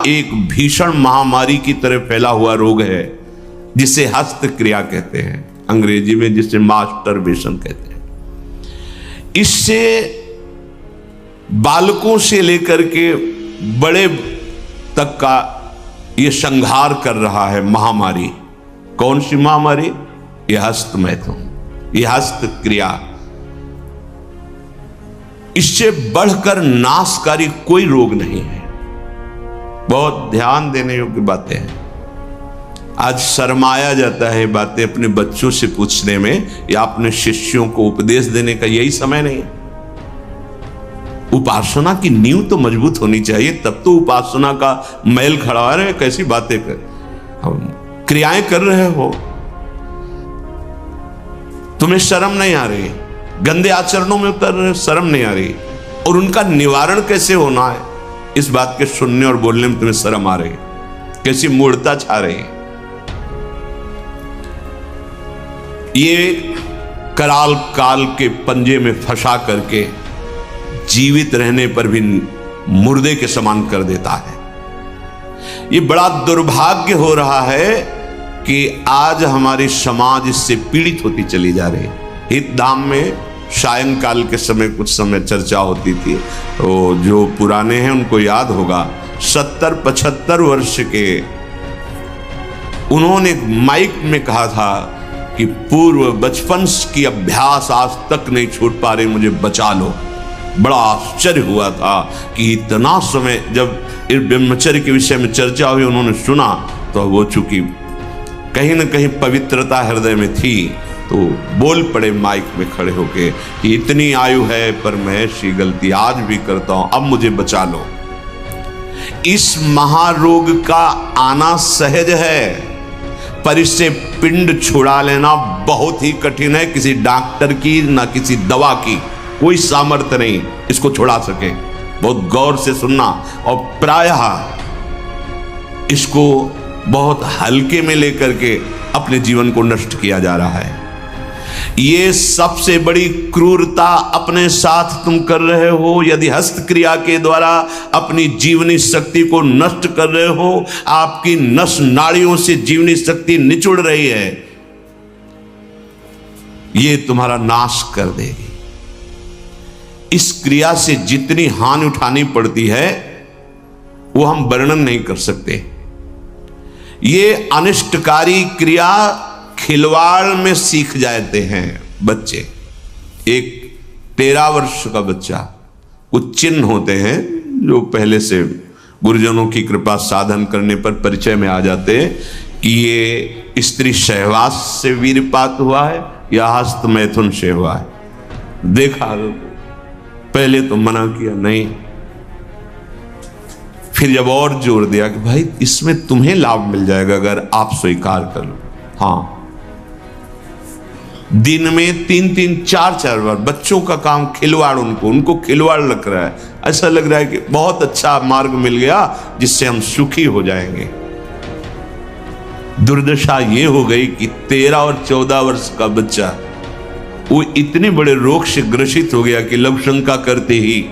एक भीषण महामारी की तरह फैला हुआ रोग है जिसे हस्त क्रिया कहते हैं, अंग्रेजी में जिसे मास्टरबेशन कहते हैं। इससे बालकों से लेकर के बड़े तक का यह संहार कर रहा है महामारी। कौन सी महामारी? यह हस्त मैथुन, यह हस्त क्रिया। इससे बढ़कर नाशकारी कोई रोग नहीं है। बहुत ध्यान देने योग्य बातें हैं। आज शर्माया जाता है बातें अपने बच्चों से पूछने में, या अपने शिष्यों को उपदेश देने का यही समय नहीं है। उपासना की नींव तो मजबूत होनी चाहिए, तब तो उपासना का मैल खड़ा है। कैसी बातें कर, हम क्रियाएं कर रहे हो, तुम्हें शर्म नहीं आ रही, गंदे आचरणों में उतर रहे, शर्म नहीं आ रही, और उनका निवारण कैसे होना है इस बात के सुनने और बोलने में तुम्हें शर्म आ रही, कैसी मूढ़ता छा रही है। ये कराल काल के पंजे में फंसा करके जीवित रहने पर भी मुर्दे के समान कर देता है। ये बड़ा दुर्भाग्य हो रहा है कि आज हमारी समाज इससे पीड़ित होती चली जा रही है। हितधाम में सायंकाल के समय कुछ समय चर्चा होती थी, तो जो पुराने हैं उनको याद होगा, 70-75 वर्ष के उन्होंने माइक में कहा था कि पूर्व बचपन की अभ्यास आज तक नहीं छूट पा रही, मुझे बचा लो। बड़ा आश्चर्य हुआ था कि इतना समय जब इस ब्रह्मचर्य के विषय में चर्चा हुई, उन्होंने सुना तो वो चूंकि कहीं ना कहीं पवित्रता हृदय में थी, तो बोल पड़े माइक में खड़े होके कि इतनी आयु है पर मैं ऐसी गलती आज भी करता हूं, अब मुझे बचा लो। इस महारोग का आना सहज है, पर इससे पिंड छुड़ा लेना बहुत ही कठिन है। किसी डॉक्टर की ना किसी दवा की कोई सामर्थ्य नहीं इसको छुड़ा सके। बहुत गौर से सुनना, और प्रायः इसको बहुत हल्के में लेकर के अपने जीवन को नष्ट किया जा रहा है। ये सबसे बड़ी क्रूरता अपने साथ तुम कर रहे हो। यदि हस्त क्रिया के द्वारा अपनी जीवनी शक्ति को नष्ट कर रहे हो, आपकी नस नाड़ियों से जीवनी शक्ति निचुड़ रही है, ये तुम्हारा नाश कर देगी। इस क्रिया से जितनी हानि उठानी पड़ती है वो हम वर्णन नहीं कर सकते। ये अनिष्टकारी क्रिया खिलवाड़ में सीख जाते हैं बच्चे। एक 13 वर्ष का बच्चा, कुछ चिन्ह होते हैं जो पहले से गुरुजनों की कृपा साधन करने पर परिचय में आ जाते हैं कि ये स्त्री सहवास से वीरपात हुआ है या हस्त मैथुन से हुआ है। देखा, पहले तो मना किया नहीं, फिर जब और जोर दिया कि भाई इसमें तुम्हें लाभ मिल जाएगा अगर आप स्वीकार कर लो। हाँ, दिन में 3-3, 4-4 बार बच्चों का काम खिलवाड़, उनको खिलवाड़ लग रहा है। ऐसा लग रहा है कि बहुत अच्छा मार्ग मिल गया जिससे हम सुखी हो जाएंगे। दुर्दशा ये हो गई कि 13 और 14 वर्ष का बच्चा वो इतने बड़े रोग से ग्रसित हो गया कि लव शंका करते ही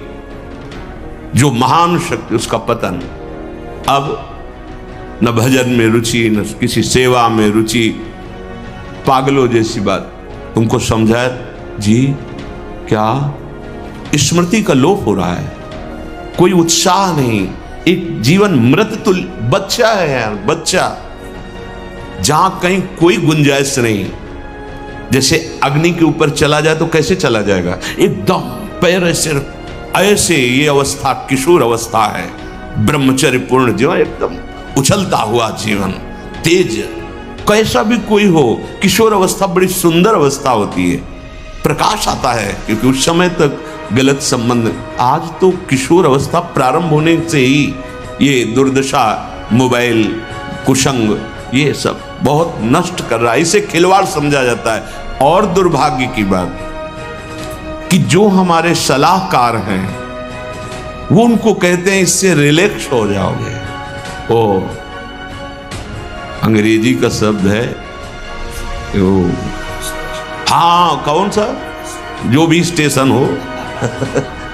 जो महान शक्ति, उसका पतन। अब न भजन में रुचि, न किसी सेवा में रुचि, पागलों जैसी बात। तुमको समझाया जी, क्या स्मृति का लोप हो रहा है, कोई उत्साह नहीं, एक जीवन मृत तुल्य बच्चा है यार, बच्चा, जहां कहीं कोई गुंजाइश नहीं। जैसे अग्नि के ऊपर चला जाए तो कैसे चला जाएगा, एकदम पैर ऐसे ये अवस्था किशोर अवस्था है, ब्रह्मचर्य पूर्ण जीवन, एकदम उछलता हुआ जीवन, तेज। कैसा भी कोई हो, किशोर अवस्था बड़ी सुंदर अवस्था होती है, प्रकाश आता है, क्योंकि उस समय तक गलत संबंध। आज तो किशोर अवस्था प्रारंभ होने से ही ये दुर्दशा, मोबाइल, कुसंग, ये सब बहुत नष्ट कर रहा है। इसे खिलवाड़ समझा जाता है। और दुर्भाग्य की बात कि जो हमारे सलाहकार हैं वो उनको कहते हैं इससे रिलैक्स हो जाओगे। ओ, अंग्रेजी का शब्द है वो, हाँ, कौन सा, जो भी स्टेशन हो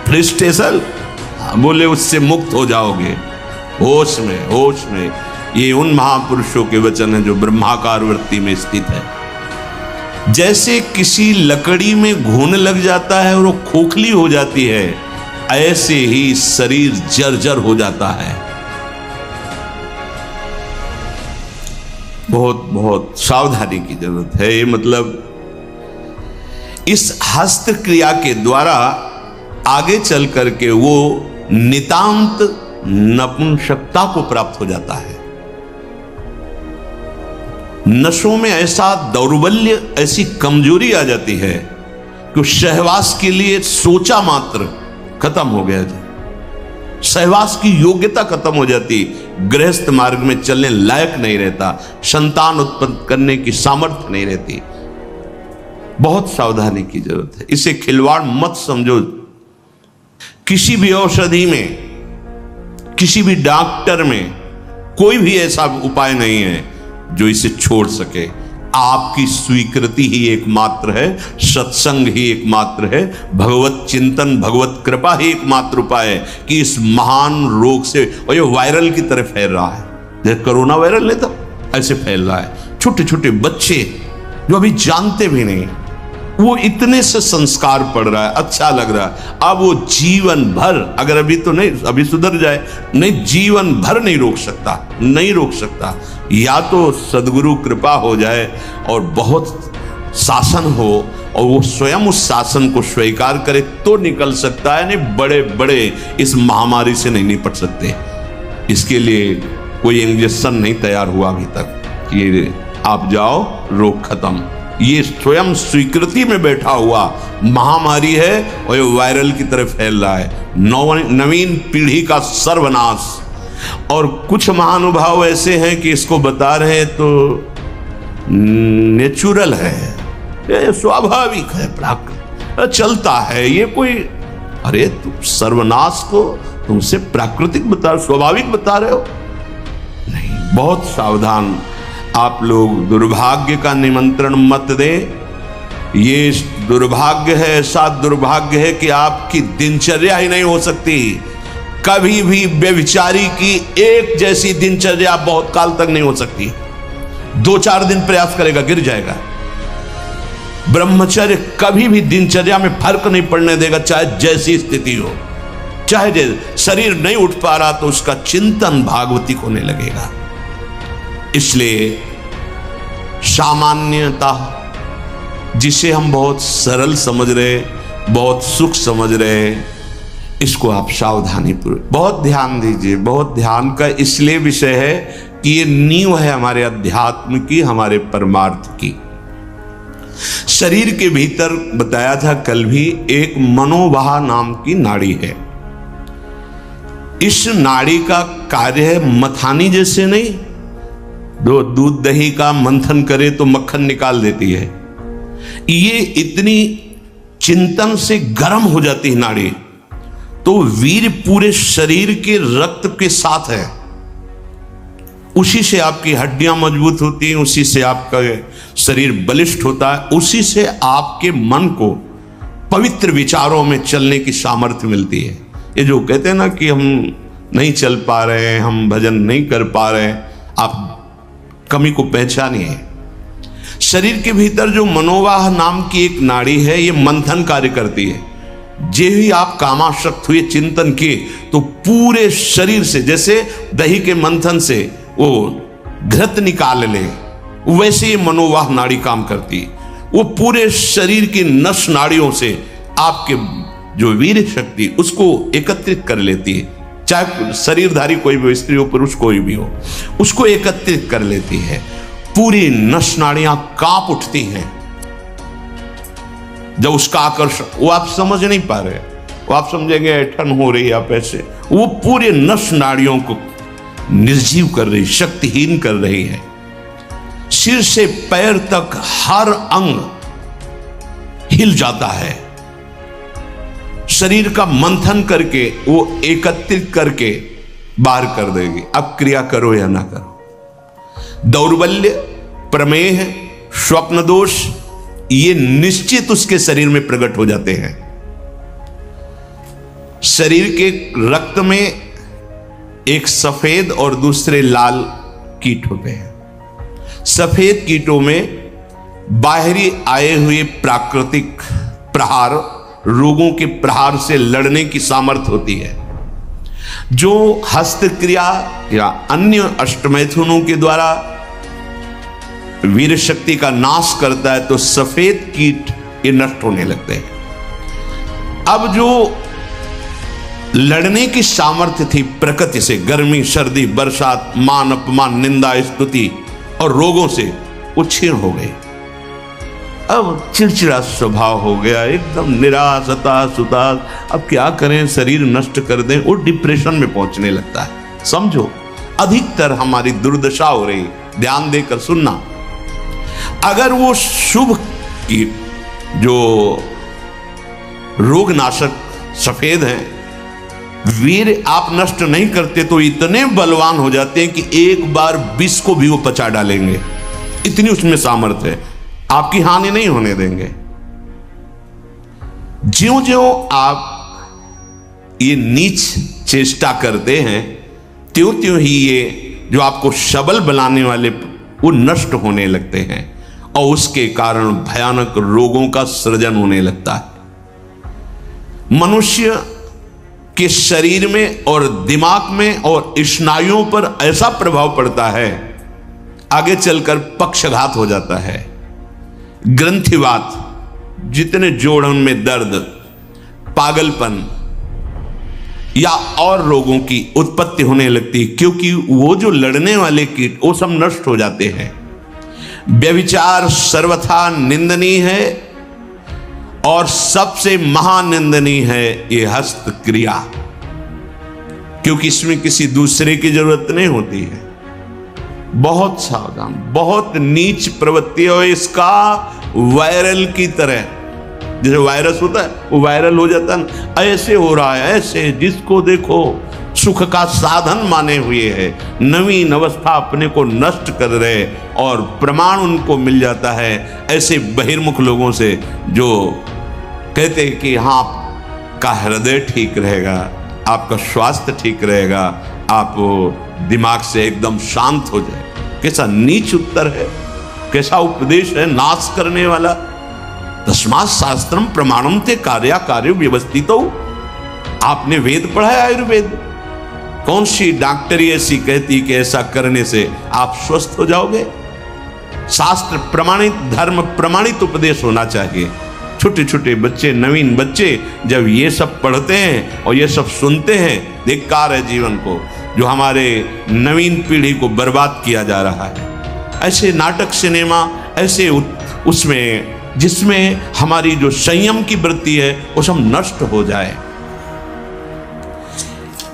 फ्री स्टेशन, बोले उससे मुक्त हो जाओगे। होश में, होश में। ये उन महापुरुषों के वचन हैं जो ब्रह्माकार वृत्ति में स्थित है। जैसे किसी लकड़ी में घुन लग जाता है और वो खोखली हो जाती है, ऐसे ही शरीर जर्जर हो जाता है। बहुत बहुत सावधानी की जरूरत है। ये मतलब इस हस्त क्रिया के द्वारा आगे चल करके वो नितांत नपुंसकता को प्राप्त हो जाता है। नशों में ऐसा दौर्बल्य, ऐसी कमजोरी आ जाती है कि सहवास के लिए सोचा मात्र खत्म हो गया जी। सहवास की योग्यता खत्म हो जाती, गृहस्थ मार्ग में चलने लायक नहीं रहता, संतान उत्पन्न करने की सामर्थ्य नहीं रहती। बहुत सावधानी की जरूरत है। इसे खिलवाड़ मत समझो। किसी भी औषधि में, किसी भी डॉक्टर में कोई भी ऐसा उपाय नहीं है जो इसे छोड़ सके। आपकी स्वीकृति ही एकमात्र है, सत्संग ही एकमात्र है, भगवत चिंतन, भगवत कृपा ही एकमात्र उपाय है कि इस महान रोग से, और ये वायरल की तरह फैल रहा है, जैसे कोरोना वायरल नहीं था ऐसे फैल रहा है। छोटे छोटे बच्चे जो अभी जानते भी नहीं, वो इतने से संस्कार पड़ रहा है, अच्छा लग रहा है। अब वो जीवन भर, अगर अभी तो नहीं, अभी सुधर जाए, नहीं जीवन भर नहीं रोक सकता, नहीं रोक सकता। या तो सद्गुरु कृपा हो जाए और बहुत शासन हो और वो स्वयं उस शासन को स्वीकार करे तो निकल सकता है, नहीं बड़े बड़े इस महामारी से नहीं निपट सकते। इसके लिए कोई इंजेक्शन नहीं तैयार हुआ अभी तक, ये आप जाओ रोग खत्म। ये स्वयं स्वीकृति में बैठा हुआ महामारी है और ये वायरल की तरफ फैल रहा है। नवीन पीढ़ी का सर्वनाश। और कुछ महानुभाव ऐसे हैं कि इसको बता रहे हैं तो नेचुरल है, ये स्वाभाविक है, प्राकृतिक चलता है, ये कोई, अरे तुम सर्वनाश को तुमसे प्राकृतिक बता, स्वाभाविक बता रहे हो। नहीं, बहुत सावधान। आप लोग दुर्भाग्य का निमंत्रण मत दे। ये दुर्भाग्य है, ऐसा दुर्भाग्य है कि आपकी दिनचर्या ही नहीं हो सकती। कभी भी व्यभिचारी की एक जैसी दिनचर्या बहुत काल तक नहीं हो सकती। 2-4 दिन प्रयास करेगा, गिर जाएगा। ब्रह्मचर्य कभी भी दिनचर्या में फर्क नहीं पड़ने देगा, चाहे जैसी स्थिति हो। चाहे जैसे शरीर नहीं उठ पा रहा तो उसका चिंतन भागवतिक होने लगेगा। इसलिए सामान्यता, जिसे हम बहुत सरल समझ रहे, बहुत सुख समझ रहे, इसको आप सावधानी पूर्वक बहुत ध्यान दीजिए। बहुत ध्यान का इसलिए विषय है कि ये नींव है हमारे अध्यात्म की, हमारे परमार्थ की। शरीर के भीतर बताया था कल भी, एक मनोवाह नाम की नाड़ी है। इस नाड़ी का कार्य है मथानी जैसे नहीं, दो दूध दही का मंथन करे तो मक्खन निकाल देती है, ये इतनी चिंतन से गर्म हो जाती है नाड़ी, तो वीर पूरे शरीर के रक्त के साथ है। उसी से आपकी हड्डियां मजबूत होती हैं, उसी से आपका शरीर बलिष्ठ होता है, उसी से आपके मन को पवित्र विचारों में चलने की सामर्थ्य मिलती है। ये जो कहते हैं ना कि हम नहीं चल पा रहे हैं, हम भजन नहीं कर पा रहे हैं, आप कमी को पहचानिए। शरीर के भीतर जो मनोवाह नाम की एक नाड़ी है, ये मंथन कार्य करती है। जे ही आप कामासक्त हुए चिंतन किए तो पूरे शरीर से, जैसे दही के मंथन से वो घृत निकाल ले, वैसे ही मनोवाह नाड़ी काम करती है। वो पूरे शरीर की नस नाड़ियों से आपके जो वीर शक्ति उसको एकत्रित कर लेती है, चाहे शरीरधारी कोई भी, स्त्री हो पुरुष कोई भी हो, उसको एकत्रित कर लेती है। पूरी नस नाड़ियां कांप उठती हैं जब उसका आकर्षण, वो आप समझ नहीं पा रहे, वो आप समझेंगे ऐठन हो रही है आप ऐसे, वो पूरे नस नाड़ियों को निर्जीव कर रही, शक्तिहीन कर रही है। सिर से पैर तक हर अंग हिल जाता है। शरीर का मंथन करके वो एकत्रित करके बाहर कर देगी। अब क्रिया करो या ना करो, दौर्बल्य, प्रमेह, स्वप्न दोष, ये निश्चित उसके शरीर में प्रकट हो जाते हैं। शरीर के रक्त में एक सफेद और दूसरे लाल कीट होते हैं। सफेद कीटों में बाहरी आए हुए प्राकृतिक प्रहार, रोगों के प्रहार से लड़ने की सामर्थ्य होती है। जो हस्तक्रिया या अन्य अष्टमैथुनों के द्वारा वीर शक्ति का नाश करता है तो सफेद कीट ये नष्ट होने लगते हैं। अब जो लड़ने की सामर्थ्य थी प्रकृति से, गर्मी, सर्दी, बरसात, मान अपमान, निंदा, स्तुति और रोगों से, वो क्षीण हो गई। अब चिड़चिड़ा स्वभाव हो गया, एकदम निराश, हताश, उदास। अब क्या करें, शरीर नष्ट कर दें, वो डिप्रेशन में पहुंचने लगता है। समझो, अधिकतर हमारी दुर्दशा हो रही। ध्यान देकर सुनना। अगर वो शुभ कीट जो रोगनाशक सफेद हैं, वीर आप नष्ट नहीं करते तो इतने बलवान हो जाते हैं कि एक बार विष को भी वो पचा डालेंगे। इतनी उसमें सामर्थ्य है, आपकी हानि नहीं होने देंगे। ज्यों ज्यों आप ये नीच चेष्टा करते हैं, त्यों त्यों ही ये जो आपको सबल बनाने वाले वो नष्ट होने लगते हैं और उसके कारण भयानक रोगों का सृजन होने लगता है। मनुष्य के शरीर में और दिमाग में और स्नायुओं पर ऐसा प्रभाव पड़ता है, आगे चलकर पक्षघात हो जाता है, ग्रंथिवात, जितने जोड़ों में दर्द, पागलपन या और रोगों की उत्पत्ति होने लगती है, क्योंकि वो जो लड़ने वाले कीट वो सब नष्ट हो जाते हैं। व्यभिचार सर्वथा निंदनीय है और सबसे महानिंदनीय है ये हस्तक्रिया, क्योंकि इसमें किसी दूसरे की जरूरत नहीं होती है। बहुत सावधान, बहुत नीच प्रवृत्ति है इसका। वायरल की तरह, जैसे वायरस होता है वो वायरल हो जाता है, ऐसे हो रहा है, ऐसे जिसको देखो सुख का साधन माने हुए है, नवीन अवस्था अपने को नष्ट कर रहे और प्रमाण उनको मिल जाता है ऐसे बहिर्मुख लोगों से जो कहते हैं कि हाँ, आपका हृदय ठीक रहेगा, आपका स्वास्थ्य ठीक रहेगा, आप दिमाग से एकदम शांत हो जाए। कैसा नीच उत्तर है, कैसा उपदेश है, नाश करने वाला। तस्मात् शास्त्रम प्रमाणम ते कार्या कार्य व्यवस्थितो। आपने वेद पढ़ा है, आयुर्वेद। कौन सी डॉक्टरी ऐसी कहती कि ऐसा करने से आप स्वस्थ हो जाओगे? शास्त्र प्रमाणित, धर्म प्रमाणित उपदेश होना चाहिए। छोटे छोटे बच्चे, नवीन बच्चे जब ये सब पढ़ते हैं और ये सब सुनते हैं, धिक्कार है जीवन को, जो हमारे नवीन पीढ़ी को बर्बाद किया जा रहा है। ऐसे नाटक, सिनेमा, ऐसे उसमें जिसमें हमारी जो संयम की वृत्ति है वो सब नष्ट हो जाए।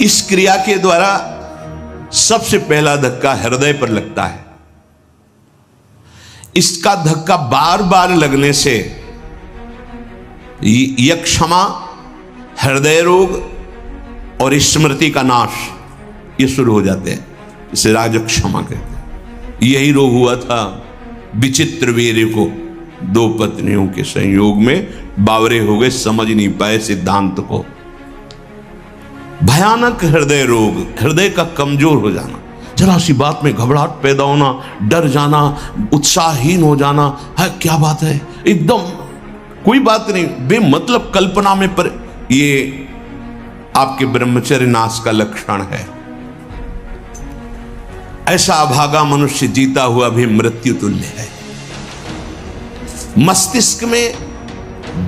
इस क्रिया के द्वारा सबसे पहला धक्का हृदय पर लगता है। इसका धक्का बार बार लगने से यक्षमा, हृदय रोग और स्मृति का नाश ये शुरू हो जाते हैं। इसे राजक्षमा कहते हैं। यही रोग हुआ था विचित्र वीर को। 2 पत्नियों के संयोग में बावरे हो गए, समझ नहीं पाए सिद्धांत को। भयानक हृदय रोग, हृदय का कमजोर हो जाना, जरा सी बात में घबराहट पैदा होना, डर जाना, उत्साहहीन हो जाना, है क्या बात है, एकदम कोई बात नहीं, बेमतलब कल्पना में, पर ये आपके ब्रह्मचर्य नाश का लक्षण है। ऐसा अभागा मनुष्य जीता हुआ भी मृत्यु तुल्य है। मस्तिष्क में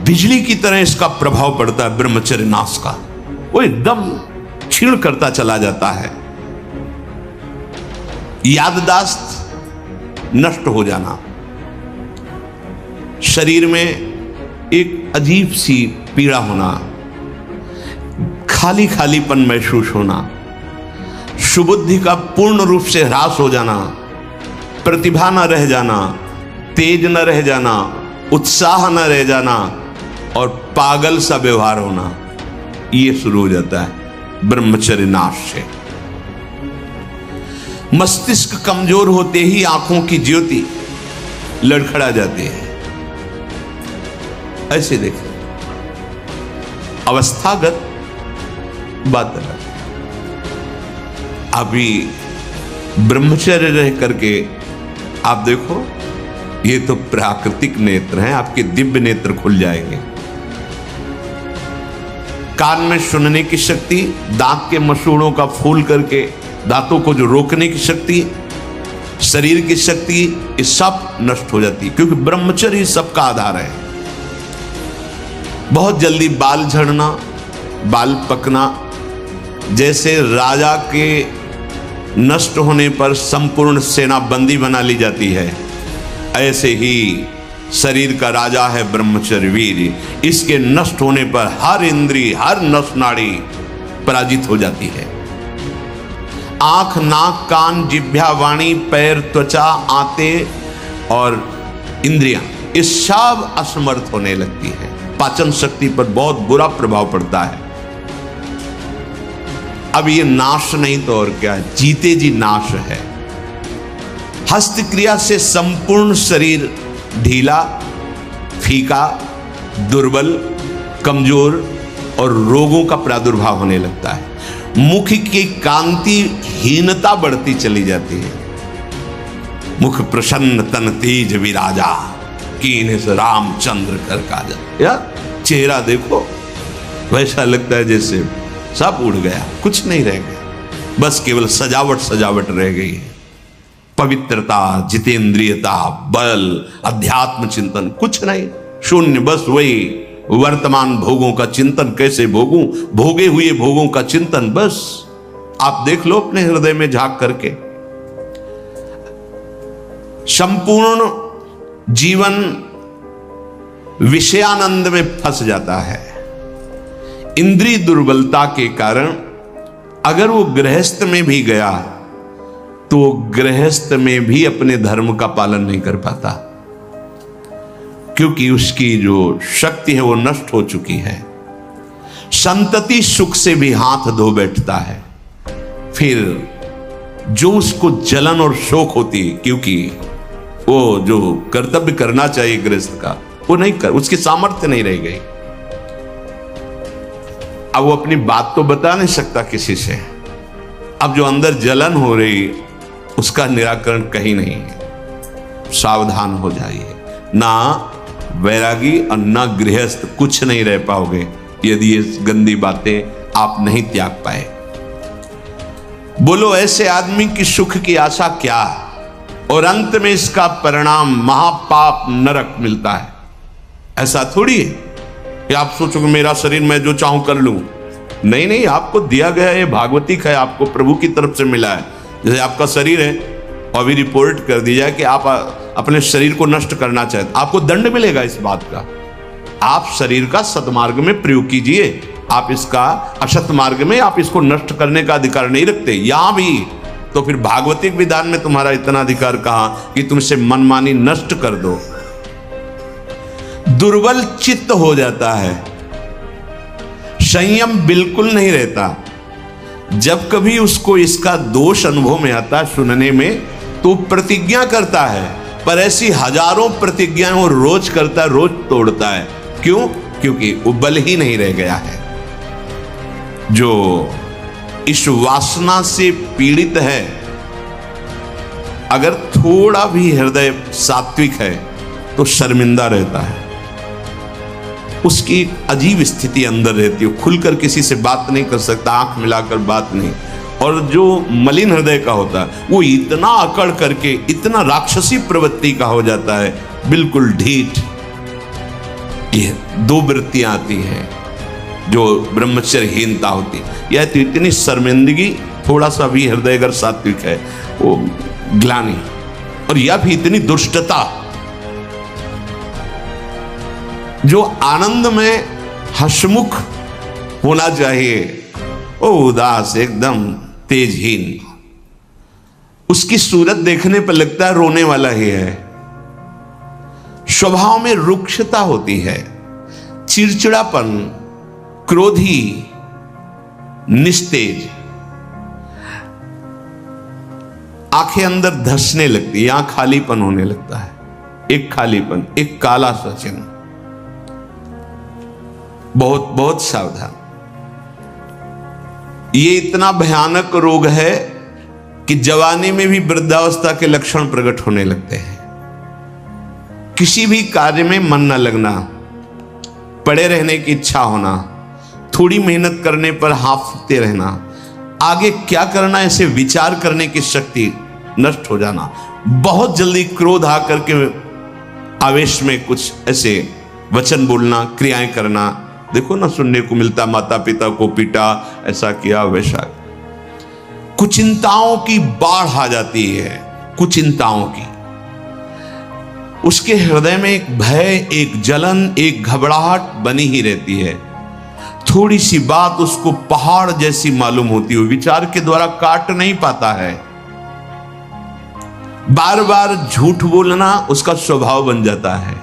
बिजली की तरह इसका प्रभाव पड़ता है ब्रह्मचर्य नाश का। वो एकदम क्षीण करता चला जाता है। याददाश्त नष्ट हो जाना, शरीर में एक अजीब सी पीड़ा होना, खाली खालीपन महसूस होना, सुबुद्धि का पूर्ण रूप से ह्रास हो जाना, प्रतिभा न रह जाना, तेज न रह जाना, उत्साह न रह जाना और पागल सा व्यवहार होना, ये शुरू हो जाता है ब्रह्मचर्य नाश से। मस्तिष्क कमजोर होते ही आंखों की ज्योति लड़खड़ा जाती है। ऐसे देखो, अवस्थागत बात अलग। अभी ब्रह्मचर्य रह करके आप देखो, ये तो प्राकृतिक नेत्र हैं, आपके दिव्य नेत्र खुल जाएंगे। कान में सुनने की शक्ति, दांत के मसूड़ों का फूल करके दांतों को जो रोकने की शक्ति, शरीर की शक्ति, ये सब नष्ट हो जाती है, क्योंकि ब्रह्मचर्य सबका आधार है। बहुत जल्दी बाल झड़ना, बाल पकना, जैसे राजा के नष्ट होने पर संपूर्ण सेना बंदी बना ली जाती है, ऐसे ही शरीर का राजा है ब्रह्मचर्य वीर। इसके नष्ट होने पर हर इंद्रिय, हर नस नाड़ी पराजित हो जाती है। आंख, नाक, कान, जिह्वा, वाणी, पैर, त्वचा, आंते और इंद्रियां, ये सब असमर्थ होने लगती है। पाचन शक्ति पर बहुत बुरा प्रभाव पड़ता है। अब ये नाश नहीं तो और क्या, जीते जी नाश है। हस्त क्रिया से संपूर्ण शरीर ढीला, फीका, दुर्बल, कमजोर और रोगों का प्रादुर्भाव होने लगता है। मुख की कांति हीनता बढ़ती चली जाती है। मुख प्रसन्न तन तेज विराजा, कीन्ह से रामचंद्र कर काजा। यार चेहरा देखो, वैसा लगता है जैसे सब उड़ गया, कुछ नहीं रह गया, बस केवल सजावट सजावट रह गई है। पवित्रता, जितेंद्रियता, बल, अध्यात्म चिंतन कुछ नहीं, शून्य। बस वही वर्तमान भोगों का चिंतन, कैसे भोगूं, भोगे हुए भोगों का चिंतन। बस आप देख लो अपने हृदय में झांक करके। संपूर्ण जीवन विषयानंद में फंस जाता है। इंद्रिय दुर्बलता के कारण अगर वो गृहस्थ में भी गया तो गृहस्थ में भी अपने धर्म का पालन नहीं कर पाता, क्योंकि उसकी जो शक्ति है वो नष्ट हो चुकी है। संतति सुख से भी हाथ धो बैठता है। फिर जो उसको जलन और शोक होती, क्योंकि वो जो कर्तव्य करना चाहिए गृहस्थ का वो नहीं कर, उसकी सामर्थ्य नहीं रह गई। अब वो अपनी बात तो बता नहीं सकता किसी से। अब जो अंदर जलन हो रही उसका निराकरण कहीं नहीं है। सावधान हो जाइए, ना वैरागी और ना गृहस्थ कुछ नहीं रह पाओगे यदि ये गंदी बातें आप नहीं त्याग पाए। बोलो ऐसे आदमी की सुख की आशा क्या, और अंत में इसका परिणाम महापाप नरक मिलता है। ऐसा थोड़ी है कि आप सोचो कि मेरा शरीर मैं जो चाहूं कर लूं। नहीं नहीं, आपको दिया गया ये भागवतिक है, आपको प्रभु की तरफ से मिला है। जैसे आपका शरीर है और अभी रिपोर्ट कर दी जाए कि आप अपने शरीर को नष्ट करना चाहते, आपको दंड मिलेगा इस बात का। आप शरीर का सतमार्ग में प्रयोग कीजिए, आप इसका असत मार्ग में आप इसको नष्ट करने का अधिकार नहीं रखते। यहां भी तो फिर भागवतिक विधान में तुम्हारा इतना अधिकार कहां कि तुमसे मनमानी नष्ट कर दो। दुर्बल चित्त हो जाता है, संयम बिल्कुल नहीं रहता। जब कभी उसको इसका दोष अनुभव में आता है सुनने में, तो प्रतिज्ञा करता है, पर ऐसी हजारों प्रतिज्ञाएं वो रोज करता है, रोज तोड़ता है। क्यों? क्योंकि वो बल ही नहीं रह गया है। जो इस वासना से पीड़ित है, अगर थोड़ा भी हृदय सात्विक है तो शर्मिंदा रहता है। उसकी अजीब स्थिति अंदर रहती है, खुलकर किसी से बात नहीं कर सकता, आंख मिलाकर बात नहीं। और जो मलिन हृदय का होता है वो इतना अकड़ करके इतना राक्षसी प्रवृत्ति का हो जाता है, बिल्कुल ढीठ। ये दो वृत्तियां आती हैं जो ब्रह्मचर्यहीनता होती है। यह तो इतनी शर्मिंदगी, थोड़ा सा भी हृदय अगर सात्विक है वो ग्लानि, और यह भी इतनी दुष्टता। जो आनंद में हसमुख होना चाहिए वो उदास, एकदम तेजहीन। उसकी सूरत देखने पर लगता है रोने वाला ही है। स्वभाव में रुक्षता होती है, चिड़चिड़ापन, क्रोधी, निस्तेज, आंखें अंदर धंसने लगती, यहां खालीपन होने लगता है, एक खालीपन, एक काला सा चिन्ह। बहुत बहुत सावधान। ये इतना भयानक रोग है कि जवानी में भी वृद्धावस्था के लक्षण प्रकट होने लगते हैं। किसी भी कार्य में मन न लगना, पड़े रहने की इच्छा होना, थोड़ी मेहनत करने पर हांफते रहना, आगे क्या करना ऐसे विचार करने की शक्ति नष्ट हो जाना, बहुत जल्दी क्रोध आकर के आवेश में कुछ ऐसे वचन बोलना, क्रियाएं करना। देखो ना, सुनने को मिलता, माता पिता को पीटा, ऐसा किया, वैसा। कुचिंताओं की बाढ़ आ जाती है, कुचिंताओं की। उसके हृदय में एक भय, एक जलन, एक घबराहट बनी ही रहती है। थोड़ी सी बात उसको पहाड़ जैसी मालूम होती है, विचार के द्वारा काट नहीं पाता है। बार बार झूठ बोलना उसका स्वभाव बन जाता है।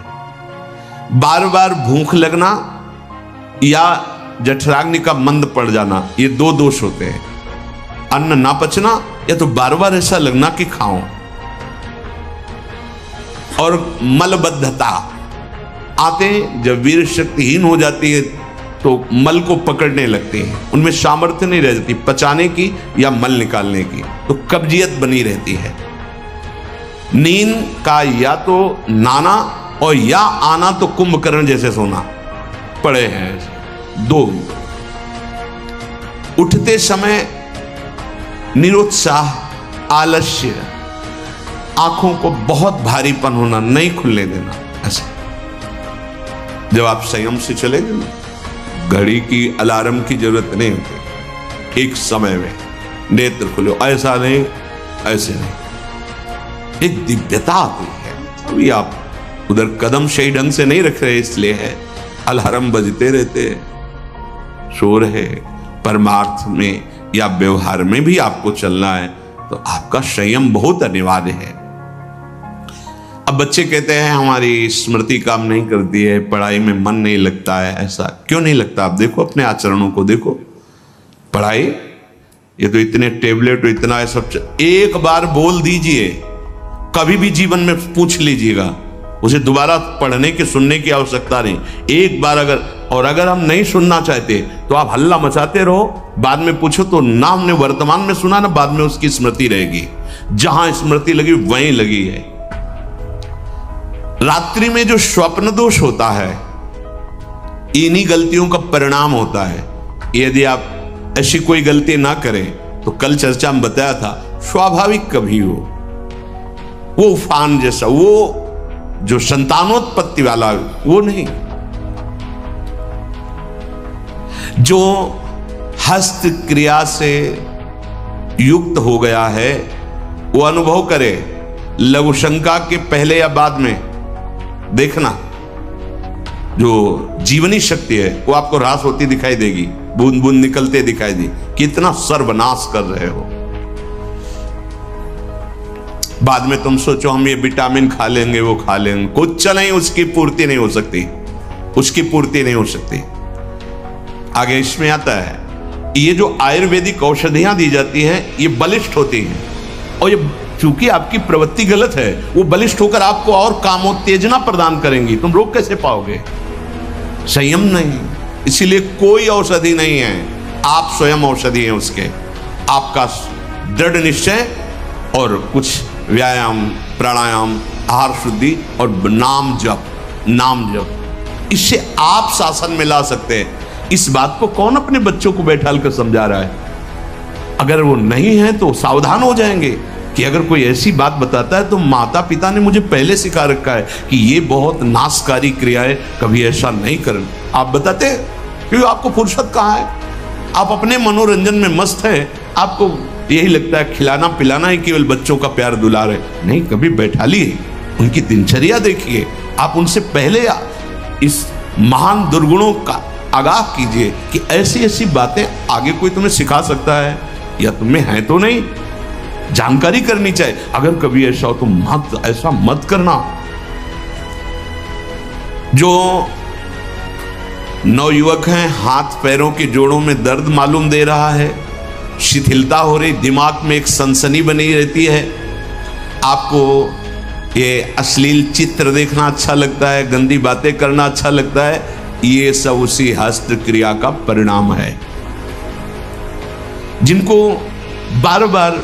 बार बार भूख लगना या जठराग्नि का मंद पड़ जाना, ये दो दोष होते हैं। अन्न ना पचना या तो बार बार ऐसा लगना कि खाऊं। और मलबद्धता आते, जब वीर शक्तिहीन हो जाती है तो मल को पकड़ने लगते हैं, उनमें सामर्थ्य नहीं रह जाती पचाने की या मल निकालने की, तो कब्जियत बनी रहती है। नींद का या तो नाना और या आना तो कुंभकर्ण जैसे सोना पड़े हैं दो। उठते समय निरुत्साह, आलस्य, आंखों को बहुत भारीपन होना, नहीं खुलने देना। ऐसा जब आप संयम से चलेंगे ना, घड़ी की अलार्म की जरूरत नहीं होती, एक समय में नेत्र खुले, ऐसा नहीं ऐसे नहीं, एक दिव्यता आती है। अभी आप उधर कदम सही ढंग से नहीं रख रहे, इसलिए है अलार्म बजते रहते, सो रहे। परमार्थ में या व्यवहार में भी आपको चलना है तो आपका संयम बहुत अनिवार्य है। अब बच्चे कहते हैं हमारी स्मृति काम नहीं करती है, पढ़ाई में मन नहीं लगता है। ऐसा क्यों नहीं लगता? आप देखो अपने आचरणों को देखो। पढ़ाई, ये तो इतने टेबलेट, इतना है सब, एक बार बोल दीजिए, कभी भी जीवन में पूछ लीजिएगा, उसे दोबारा पढ़ने की सुनने की आवश्यकता नहीं। एक बार अगर हम नहीं सुनना चाहते तो आप हल्ला मचाते रहो, बाद में पूछो तो ना हमने वर्तमान में सुना ना, बाद में उसकी स्मृति रहेगी। जहां स्मृति लगी वहीं लगी है। रात्रि में जो स्वप्न दोष होता है, इन्हीं गलतियों का परिणाम होता है। यदि आप ऐसी कोई गलती ना करें तो कल चर्चा में बताया था, स्वाभाविक कभी हो, वो उफान जैसा, वो जो संतानोत्पत्ति वाला, वो नहीं। जो हस्त क्रिया से युक्त हो गया है वो अनुभव करे, लघु शंका के पहले या बाद में देखना, जो जीवनी शक्ति है वो आपको ह्रास होती दिखाई देगी, बूंद बूंद निकलते दिखाई दी, कितना सर्वनाश कर रहे हो। बाद में तुम सोचो हम ये विटामिन खा लेंगे, वो खा लेंगे, कुछ नहीं, उसकी पूर्ति नहीं हो सकती, उसकी पूर्ति नहीं हो सकती। आगे इसमें आता है, ये जो आयुर्वेदिक औषधियां दी जाती हैं ये बलिष्ठ होती हैं, और ये चूंकि आपकी प्रवृत्ति गलत है, वो बलिष्ठ होकर आपको और कामोत्तेजना प्रदान करेंगी। तुम रोक कैसे पाओगे? संयम नहीं। इसीलिए कोई औषधि नहीं है, आप स्वयं औषधि हैं उसके। आपका दृढ़ निश्चय और कुछ व्यायाम, प्राणायाम, आहार शुद्धि और नाम जप, नाम जप, इससे आप शासन में ला सकते हैं। इस बात को कौन अपने बच्चों को बैठाल कर समझा रहा है? अगर वो नहीं है तो सावधान हो जाएंगे कि अगर कोई ऐसी बात बताता है तो माता पिता ने मुझे पहले सिखा रखा है कि ये बहुत नाशकारी क्रिया है, कभी ऐसा नहीं करना। आप बताते हैं क्योंकि आपको फुर्सत कहाँ है, आप अपने मनोरंजन में मस्त हैं, आपको यही लगता है खिलाना पिलाना ही केवल बच्चों का प्यार दुलार है। नहीं, कभी बैठा लिए, उनकी दिनचर्या देखिए, आप उनसे पहले इस महान दुर्गुणों का आगाह कीजिए कि ऐसी ऐसी बातें आगे कोई तुम्हें सिखा सकता है या तुम्हें है तो नहीं, जानकारी करनी चाहिए। अगर कभी ऐसा हो तो मत, ऐसा मत करना। जो नवयुवक हैं, हाथ पैरों के जोड़ों में दर्द मालूम दे रहा है, शिथिलता हो रही, दिमाग में एक सनसनी बनी रहती है, आपको ये अश्लील चित्र देखना अच्छा लगता है, गंदी बातें करना अच्छा लगता है, ये सब उसी हस्त क्रिया का परिणाम है। जिनको बार बार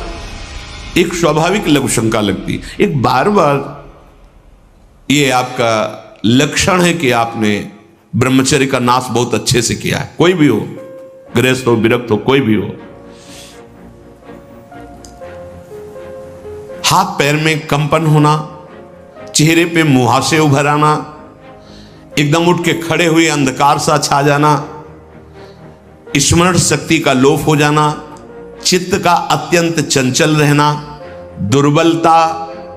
एक स्वाभाविक लघु शंका लगती, एक बार बार ये आपका लक्षण है कि आपने ब्रह्मचर्य का नाश बहुत अच्छे से किया है। कोई भी हो, गृहस्थ हो, विरक्त हो, कोई भी हो, हाथ पैर में कंपन होना, चेहरे पे मुहासे उभर आना, एकदम उठ के खड़े हुए अंधकार सा छा जाना, स्मरण शक्ति का लोप हो जाना, चित्त का अत्यंत चंचल रहना, दुर्बलता,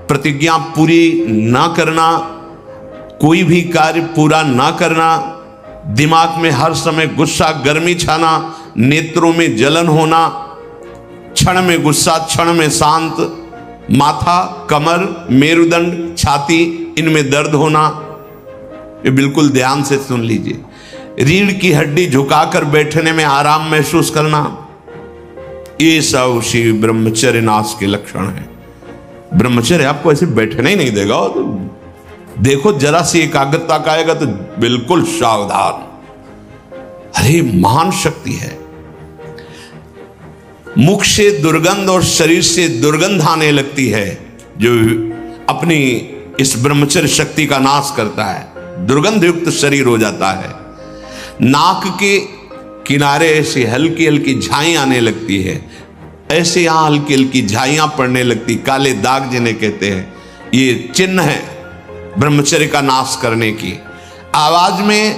प्रतिज्ञा पूरी ना करना, कोई भी कार्य पूरा ना करना, दिमाग में हर समय गुस्सा गर्मी छाना, नेत्रों में जलन होना, क्षण में गुस्सा क्षण में शांत, माथा, कमर, मेरुदंड, छाती इनमें दर्द होना। ये बिल्कुल ध्यान से सुन लीजिए। रीढ़ की हड्डी झुकाकर बैठने में आराम महसूस करना, ये सब उसी ब्रह्मचर्य नाश के लक्षण है। ब्रह्मचर्य आपको ऐसे बैठने ही नहीं देगा। तो देखो जरा सी एकाग्रता का आएगा तो बिल्कुल सावधान। अरे महान शक्ति है। मुख से दुर्गंध और शरीर से दुर्गंध आने लगती है जो अपनी इस ब्रह्मचर्य शक्ति का नाश करता है। दुर्गंध युक्त शरीर हो जाता है। नाक के किनारे ऐसी हल्की हल्की झाई आने लगती है, ऐसे यहां हल्की हल्की झाइयां पड़ने लगती, काले दाग जिन्हें कहते हैं, ये चिन्ह है ब्रह्मचर्य का नाश करने की। आवाज में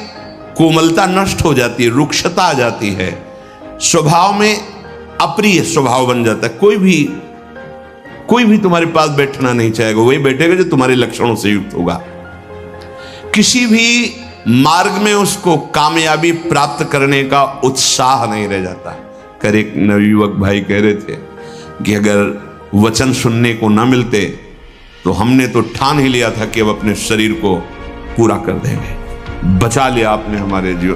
कोमलता नष्ट हो जाती है, रुक्षता आ जाती है, स्वभाव में अप्रिय स्वभाव बन जाता है। कोई भी तुम्हारे पास बैठना नहीं चाहेगा, वही बैठेगा जो तुम्हारे लक्षणों से युक्त होगा। किसी भी मार्ग में उसको कामयाबी प्राप्त करने का उत्साह नहीं रह जाता। कर एक नवयुवक भाई कह रहे थे कि अगर वचन सुनने को न मिलते तो हमने तो ठान ही लिया था कि अब अपने शरीर को पूरा कर देंगे। बचा लिया आपने हमारे जो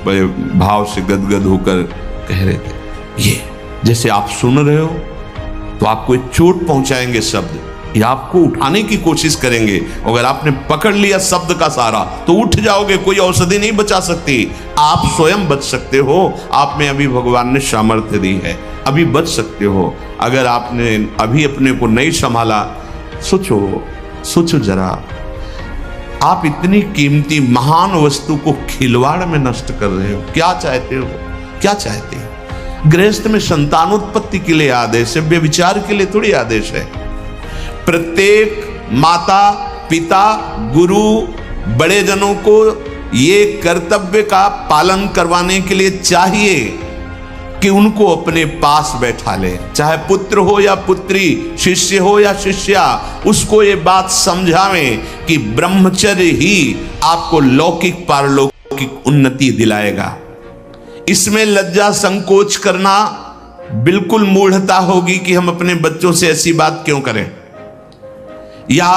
बड़े भाव से गदगद होकर कह रहे थे। ये जैसे आप सुन रहे हो तो आपको एक चोट पहुंचाएंगे शब्द, या आपको उठाने की कोशिश करेंगे। अगर आपने पकड़ लिया शब्द का सहारा तो उठ जाओगे, कोई औषधि नहीं बचा सकती। आप स्वयं बच सकते हो, आप में अभी भगवान ने सामर्थ्य दी है, अभी बच सकते हो। अगर आपने अभी अपने को नहीं संभाला, सोचो जरा, आप इतनी कीमती महान वस्तु को खिलवाड़ में नष्ट कर रहे हो। क्या चाहते हो? क्या चाहते हो? गृहस्थ में संतानोत्पत्ति के लिए आदेश है, व्यभिचार के लिए थोड़ी आदेश है। प्रत्येक माता पिता गुरु बड़े जनों को ये कर्तव्य का पालन करवाने के लिए चाहिए कि उनको अपने पास बैठा ले, चाहे पुत्र हो या पुत्री, शिष्य हो या शिष्या, उसको ये बात समझावें कि ब्रह्मचर्य ही आपको लौकिक पारलौकिक उन्नति दिलाएगा। इसमें लज्जा संकोच करना बिल्कुल मूढ़ता होगी कि हम अपने बच्चों से ऐसी बात क्यों करें, या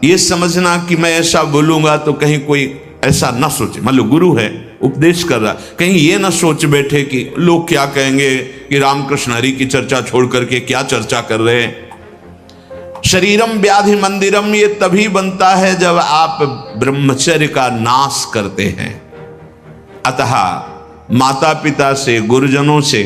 ये समझना कि मैं ऐसा बोलूंगा तो कहीं कोई ऐसा ना सोचे। मान लो गुरु है, उपदेश कर रहा, कहीं ये ना सोच बैठे कि लोग क्या कहेंगे कि रामकृष्ण हरि की चर्चा छोड़ करके क्या चर्चा कर रहे हैं। शरीरम व्याधि मंदिरम ये तभी बनता है जब आप ब्रह्मचर्य का नाश करते हैं। अतः माता पिता से, गुरुजनों से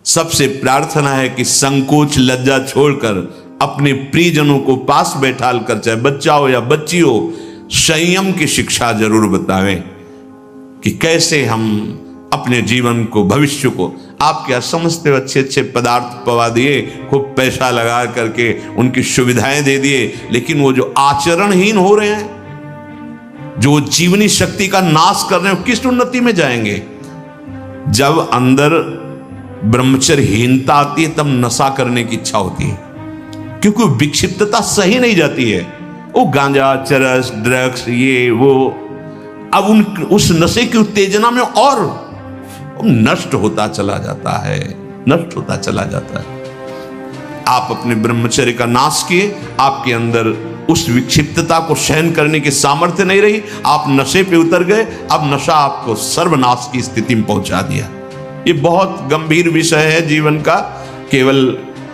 सबसे प्रार्थना है कि संकोच लज्जा छोड़कर अपने प्रियजनों को पास बैठाल कर, चाहे बच्चा हो या बच्ची हो, संयम की शिक्षा जरूर बतावें कि कैसे हम अपने जीवन को, भविष्य को, आप क्या समझते हो, अच्छे अच्छे पदार्थ पवा दिए, खूब पैसा लगा करके उनकी सुविधाएं दे दिए, लेकिन वो जो आचरणहीन हो रहे हैं, जो जीवनी शक्ति का नाश कर रहे हैं, किस उन्नति में जाएंगे? जब अंदर ब्रह्मचर्यहीनता आती है तब नशा करने की इच्छा होती है, क्योंकि विक्षिप्तता सही नहीं जाती है। वो गांजा, चरस, ड्रग्स, ये वो, अब उस नशे की उत्तेजना में और नष्ट होता चला जाता है, नष्ट होता चला जाता है। आप अपने ब्रह्मचर्य का नाश किए, आपके अंदर उस विक्षिप्तता को सहन करने की सामर्थ्य नहीं रही, आप नशे पे उतर गए। अब नशा आपको सर्वनाश की स्थिति में पहुंचा दिया। ये बहुत गंभीर विषय है जीवन का। केवल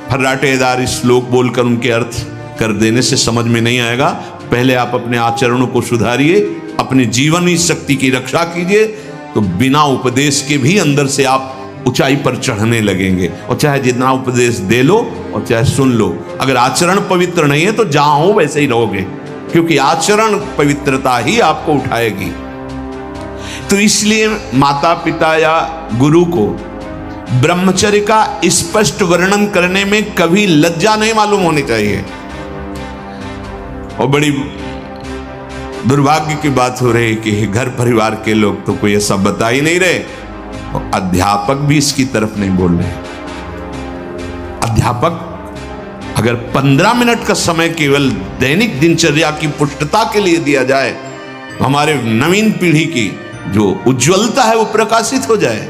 फर्राटेदार श्लोक बोलकर उनके अर्थ कर देने से समझ में नहीं आएगा। पहले आप अपने आचरणों को सुधारिए, अपनी जीवनी शक्ति की रक्षा कीजिए, तो बिना उपदेश के भी अंदर से आप ऊंचाई पर चढ़ने लगेंगे। और चाहे जितना उपदेश दे लो और चाहे सुन लो, अगर आचरण पवित्र नहीं है तो जहां हो वैसे ही रहोगे, क्योंकि आचरण पवित्रता ही आपको उठाएगी। तो इसलिए माता पिता या गुरु को ब्रह्मचर्य का स्पष्ट वर्णन करने में कभी लज्जा नहीं मालूम होनी चाहिए। और बड़ी दुर्भाग्य की बात हो रही है कि घर परिवार के लोग तो कोई ऐसा बता ही नहीं रहे, और अध्यापक भी इसकी तरफ नहीं बोल रहे। अध्यापक अगर 15 मिनट का समय केवल दैनिक दिनचर्या की पुष्टता के लिए दिया जाए तो हमारे नवीन पीढ़ी की जो उज्ज्वलता है वो प्रकाशित हो जाए।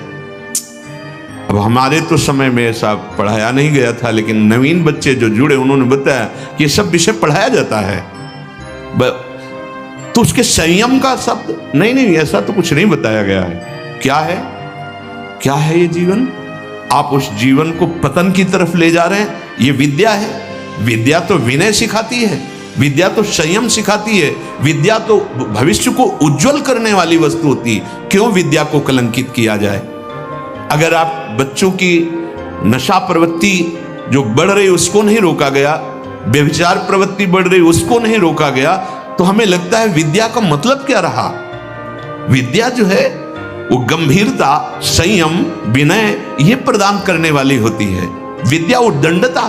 अब हमारे तो समय में ऐसा पढ़ाया नहीं गया था, लेकिन नवीन बच्चे जो जुड़े उन्होंने बताया कि ये सब विषय पढ़ाया जाता है, तो उसके संयम का शब्द नहीं, ऐसा तो कुछ नहीं बताया गया है। क्या है ये जीवन? आप उस जीवन को पतन की तरफ ले जा रहे हैं। ये विद्या है। विद्या तो विनय सिखाती है, विद्या तो संयम सिखाती है, विद्या तो भविष्य को उज्जवल करने वाली वस्तु होती है। क्यों विद्या को कलंकित किया जाए? अगर आप बच्चों की नशा प्रवृत्ति जो बढ़ रही उसको नहीं रोका गया, व्यभिचार प्रवृत्ति बढ़ रही उसको नहीं रोका गया, तो हमें लगता है विद्या का मतलब क्या रहा? विद्या जो है वो गंभीरता, संयम, विनय ये प्रदान करने वाली होती है। विद्या उद्दंडता।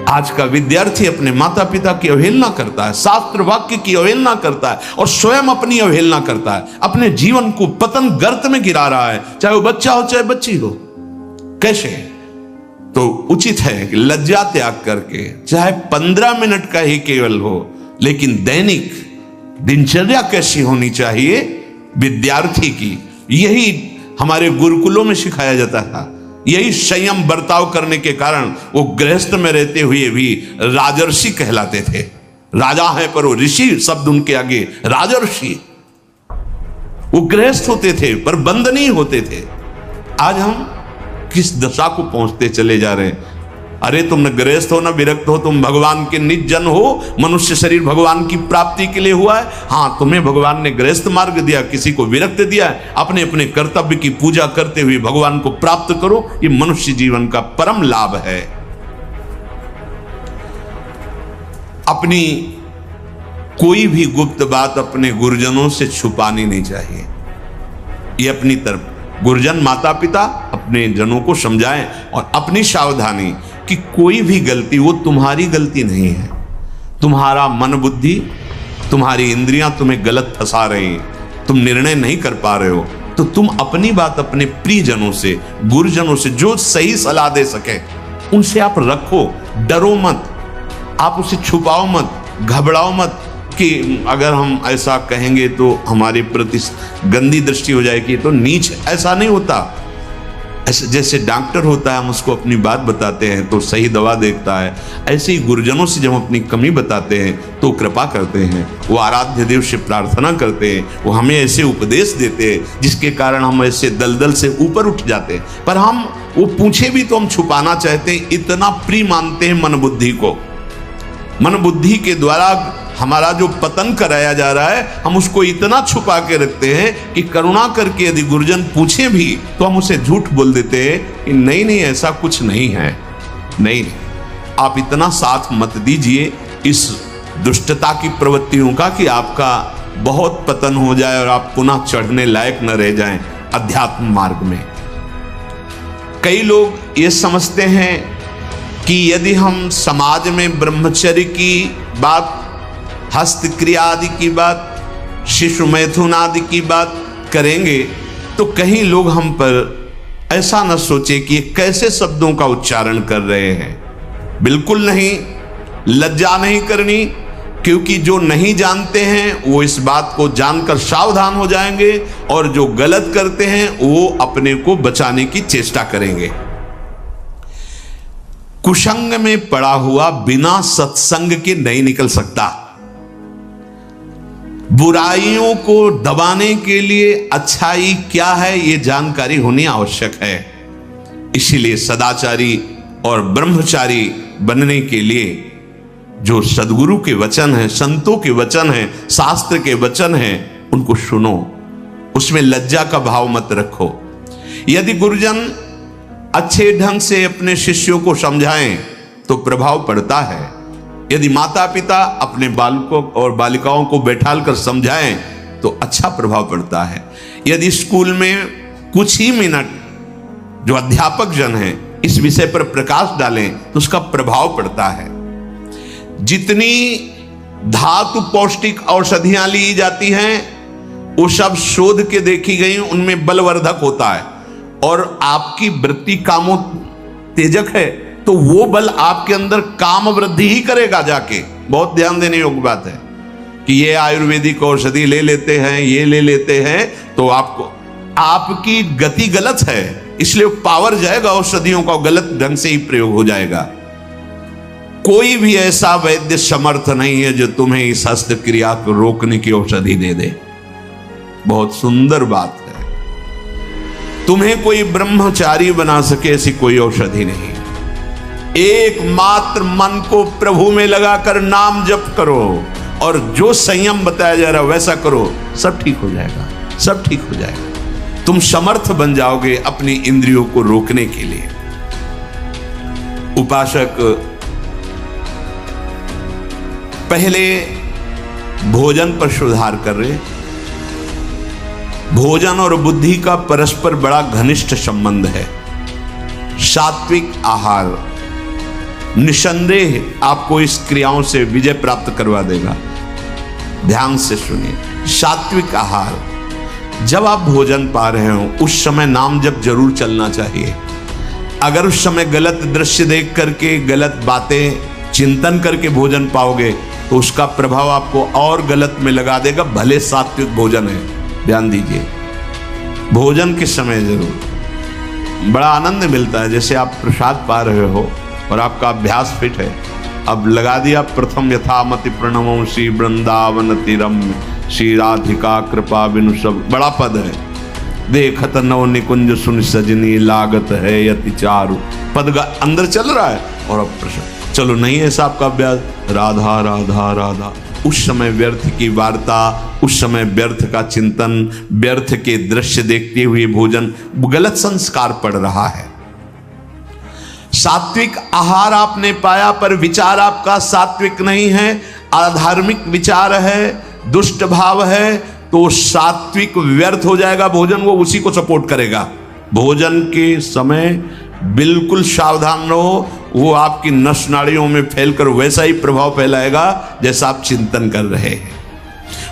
आज का विद्यार्थी अपने माता पिता की अवहेलना करता है, शास्त्र वाक्य की अवहेलना करता है और स्वयं अपनी अवहेलना करता है, अपने जीवन को पतन गर्त में गिरा रहा है, चाहे वो बच्चा हो चाहे बच्ची हो। कैसे? तो उचित है कि लज्जा त्याग करके चाहे 15 मिनट का ही केवल हो, लेकिन दैनिक दिनचर्या कैसी होनी चाहिए विद्यार्थी की, यही हमारे गुरुकुलों में सिखाया जाता था। यही संयम बर्ताव करने के कारण वो गृहस्थ में रहते हुए भी राजर्षि कहलाते थे। राजा है पर वो ऋषि शब्द उनके आगे राजर्षि। वो गृहस्थ होते थे पर बंद नहीं होते थे। आज हम किस दशा को पहुंचते चले जा रहे हैं? अरे तुम न गृहस्थ हो न विरक्त हो, तुम भगवान के निज जन हो। मनुष्य शरीर भगवान की प्राप्ति के लिए हुआ है। हाँ, तुम्हें भगवान ने गृहस्थ मार्ग दिया, किसी को विरक्त दिया है। अपने अपने कर्तव्य की पूजा करते हुए भगवान को प्राप्त करो। ये मनुष्य जीवन का परम लाभ है। अपनी कोई भी गुप्त बात अपने गुरुजनों से छुपानी नहीं चाहिए। ये अपनी तरफ गुरुजन माता पिता अपने जनों को समझाएं और अपनी सावधानी कि कोई भी गलती वो तुम्हारी गलती नहीं है। तुम्हारा मन बुद्धि, तुम्हारी इंद्रियां तुम्हें गलत फंसा रही हैं, तुम निर्णय नहीं कर पा रहे हो, तो तुम अपनी बात अपने प्रियजनों से, गुरुजनों से जो सही सलाह दे सके उनसे आप रखो। डरो मत, आप उसे छुपाओ मत, घबराओ मत कि अगर हम ऐसा कहेंगे तो हमारे प्रति गंदी दृष्टि हो जाएगी, तो नीच। ऐसा नहीं होता। ऐसे जैसे डॉक्टर होता है, हम उसको अपनी बात बताते हैं तो सही दवा देखता है, ऐसे ही गुरुजनों से जब हम अपनी कमी बताते हैं तो कृपा करते हैं। वो आराध्य देव से प्रार्थना करते हैं, वो हमें ऐसे उपदेश देते हैं जिसके कारण हम ऐसे दलदल से ऊपर उठ जाते हैं। पर हम वो पूछे भी तो हम छुपाना चाहते हैं। इतना प्रिय मानते हैं मन बुद्धि को। मन बुद्धि के द्वारा हमारा जो पतन कराया जा रहा है, हम उसको इतना छुपा के रखते हैं कि करुणा करके यदि गुरुजन पूछे भी तो हम उसे झूठ बोल देते हैं कि नहीं ऐसा कुछ नहीं है। नहीं, आप इतना साथ मत दीजिए इस दुष्टता की प्रवृत्तियों का कि आपका बहुत पतन हो जाए और आप पुनः चढ़ने लायक न रह जाएं अध्यात्म मार्ग में। कई लोग ये समझते हैं कि यदि हम समाज में ब्रह्मचर्य की बात, हस्तक्रिया आदि की बात, शिशु मैथुन आदि की बात करेंगे तो कहीं लोग हम पर ऐसा न सोचे कि ये कैसे शब्दों का उच्चारण कर रहे हैं। बिल्कुल नहीं, लज्जा नहीं करनी, क्योंकि जो नहीं जानते हैं वो इस बात को जानकर सावधान हो जाएंगे और जो गलत करते हैं वो अपने को बचाने की चेष्टा करेंगे। कुसंग में पड़ा हुआ बिना सत्संग के नहीं निकल सकता। बुराइयों को दबाने के लिए अच्छाई क्या है ये जानकारी होनी आवश्यक है। इसीलिए सदाचारी और ब्रह्मचारी बनने के लिए जो सद्गुरु के वचन हैं, संतों के वचन हैं, शास्त्र के वचन हैं, उनको सुनो। उसमें लज्जा का भाव मत रखो। यदि गुरुजन अच्छे ढंग से अपने शिष्यों को समझाएं तो प्रभाव पड़ता है। यदि माता पिता अपने बालकों और बालिकाओं को बैठाल कर समझाएं तो अच्छा प्रभाव पड़ता है। यदि स्कूल में कुछ ही मिनट जो अध्यापक जन हैं इस विषय पर प्रकाश डालें तो उसका प्रभाव पड़ता है। जितनी धातु पौष्टिक औषधियां ली जाती हैं वो सब शोध के देखी गई, उनमें बलवर्धक होता है। और आपकी वृत्ति कामोत्तेजक है तो वो बल आपके अंदर काम वृद्धि ही करेगा जाके। बहुत ध्यान देने योग्य बात है कि ये आयुर्वेदिक औषधि ले लेते हैं, ये ले लेते हैं तो आपकी गति गलत है, इसलिए पावर जाएगा औषधियों का, गलत ढंग से ही प्रयोग हो जाएगा। कोई भी ऐसा वैद्य समर्थ नहीं है जो तुम्हें इस हस्तक्रिया को रोकने की औषधि दे दे। बहुत सुंदर बात है। तुम्हें कोई ब्रह्मचारी बना सके ऐसी कोई औषधि नहीं। एकमात्र मन को प्रभु में लगाकर नाम जप करो और जो संयम बताया जा रहा है वैसा करो, सब ठीक हो जाएगा, सब ठीक हो जाएगा। तुम समर्थ बन जाओगे अपनी इंद्रियों को रोकने के लिए। उपासक पहले भोजन पर सुधार कर रहे। भोजन और बुद्धि का परस्पर बड़ा घनिष्ठ संबंध है। सात्विक आहार निसंदेह आपको इस क्रियाओं से विजय प्राप्त करवा देगा। ध्यान से सुनिए, सात्विक आहार, जब आप भोजन पा रहे हो उस समय नाम जप जरूर चलना चाहिए। अगर उस समय गलत दृश्य देख करके, गलत बातें चिंतन करके भोजन पाओगे तो उसका प्रभाव आपको और गलत में लगा देगा, भले सात्विक भोजन है। ध्यान दीजिए, भोजन के समय जरूर बड़ा आनंद मिलता है। जैसे आप प्रसाद पा रहे हो और आपका अभ्यास फिट है, अब लगा दिया प्रथम यथामति प्रणमो श्री वृंदावन तीरम श्री राधिका कृपा बिनु सब, बड़ा पद है। देखत नव निकुंज सुन सजनी लागत है यति चारु, पद अंदर चल रहा है और अब प्रसाद। चलो नहीं ऐसा आपका अभ्यास, राधा राधा राधा, उस समय व्यर्थ की वार्ता, उस समय व्यर्थ का चिंतन, व्यर्थ के दृश्य देखते हुए भोजन, गलत संस्कार पड़ रहा है। सात्विक आहार आपने पाया पर विचार आपका सात्विक नहीं है, अधार्मिक विचार है, दुष्ट भाव है, तो सात्विक व्यर्थ हो जाएगा भोजन, वो उसी को सपोर्ट करेगा। भोजन के समय बिल्कुल सावधान रहो, वो आपकी नस नाड़ियों में फैलकर वैसा ही प्रभाव फैलाएगा जैसा आप चिंतन कर रहे हैं।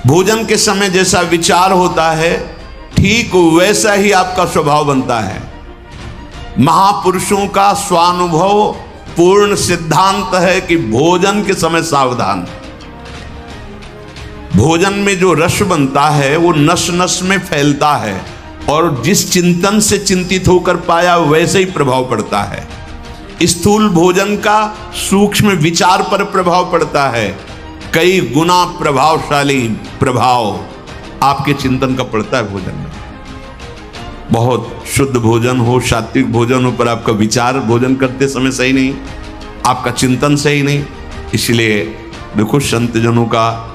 भोजन के समय जैसा विचार होता है ठीक वैसा ही आपका स्वभाव बनता है। महापुरुषों का स्वानुभव पूर्ण सिद्धांत है कि भोजन के समय सावधान। भोजन में जो रस बनता है वो नस नस में फैलता है और जिस चिंतन से चिंतित होकर पाया वैसे ही प्रभाव पड़ता है। स्थूल भोजन का सूक्ष्म विचार पर प्रभाव पड़ता है, कई गुना प्रभावशाली प्रभाव आपके चिंतन का पड़ता है भोजन में। बहुत शुद्ध भोजन हो, सात्विक भोजन हो, पर आपका विचार भोजन करते समय सही नहीं, आपका चिंतन सही नहीं। इसलिए देखो संत जनों का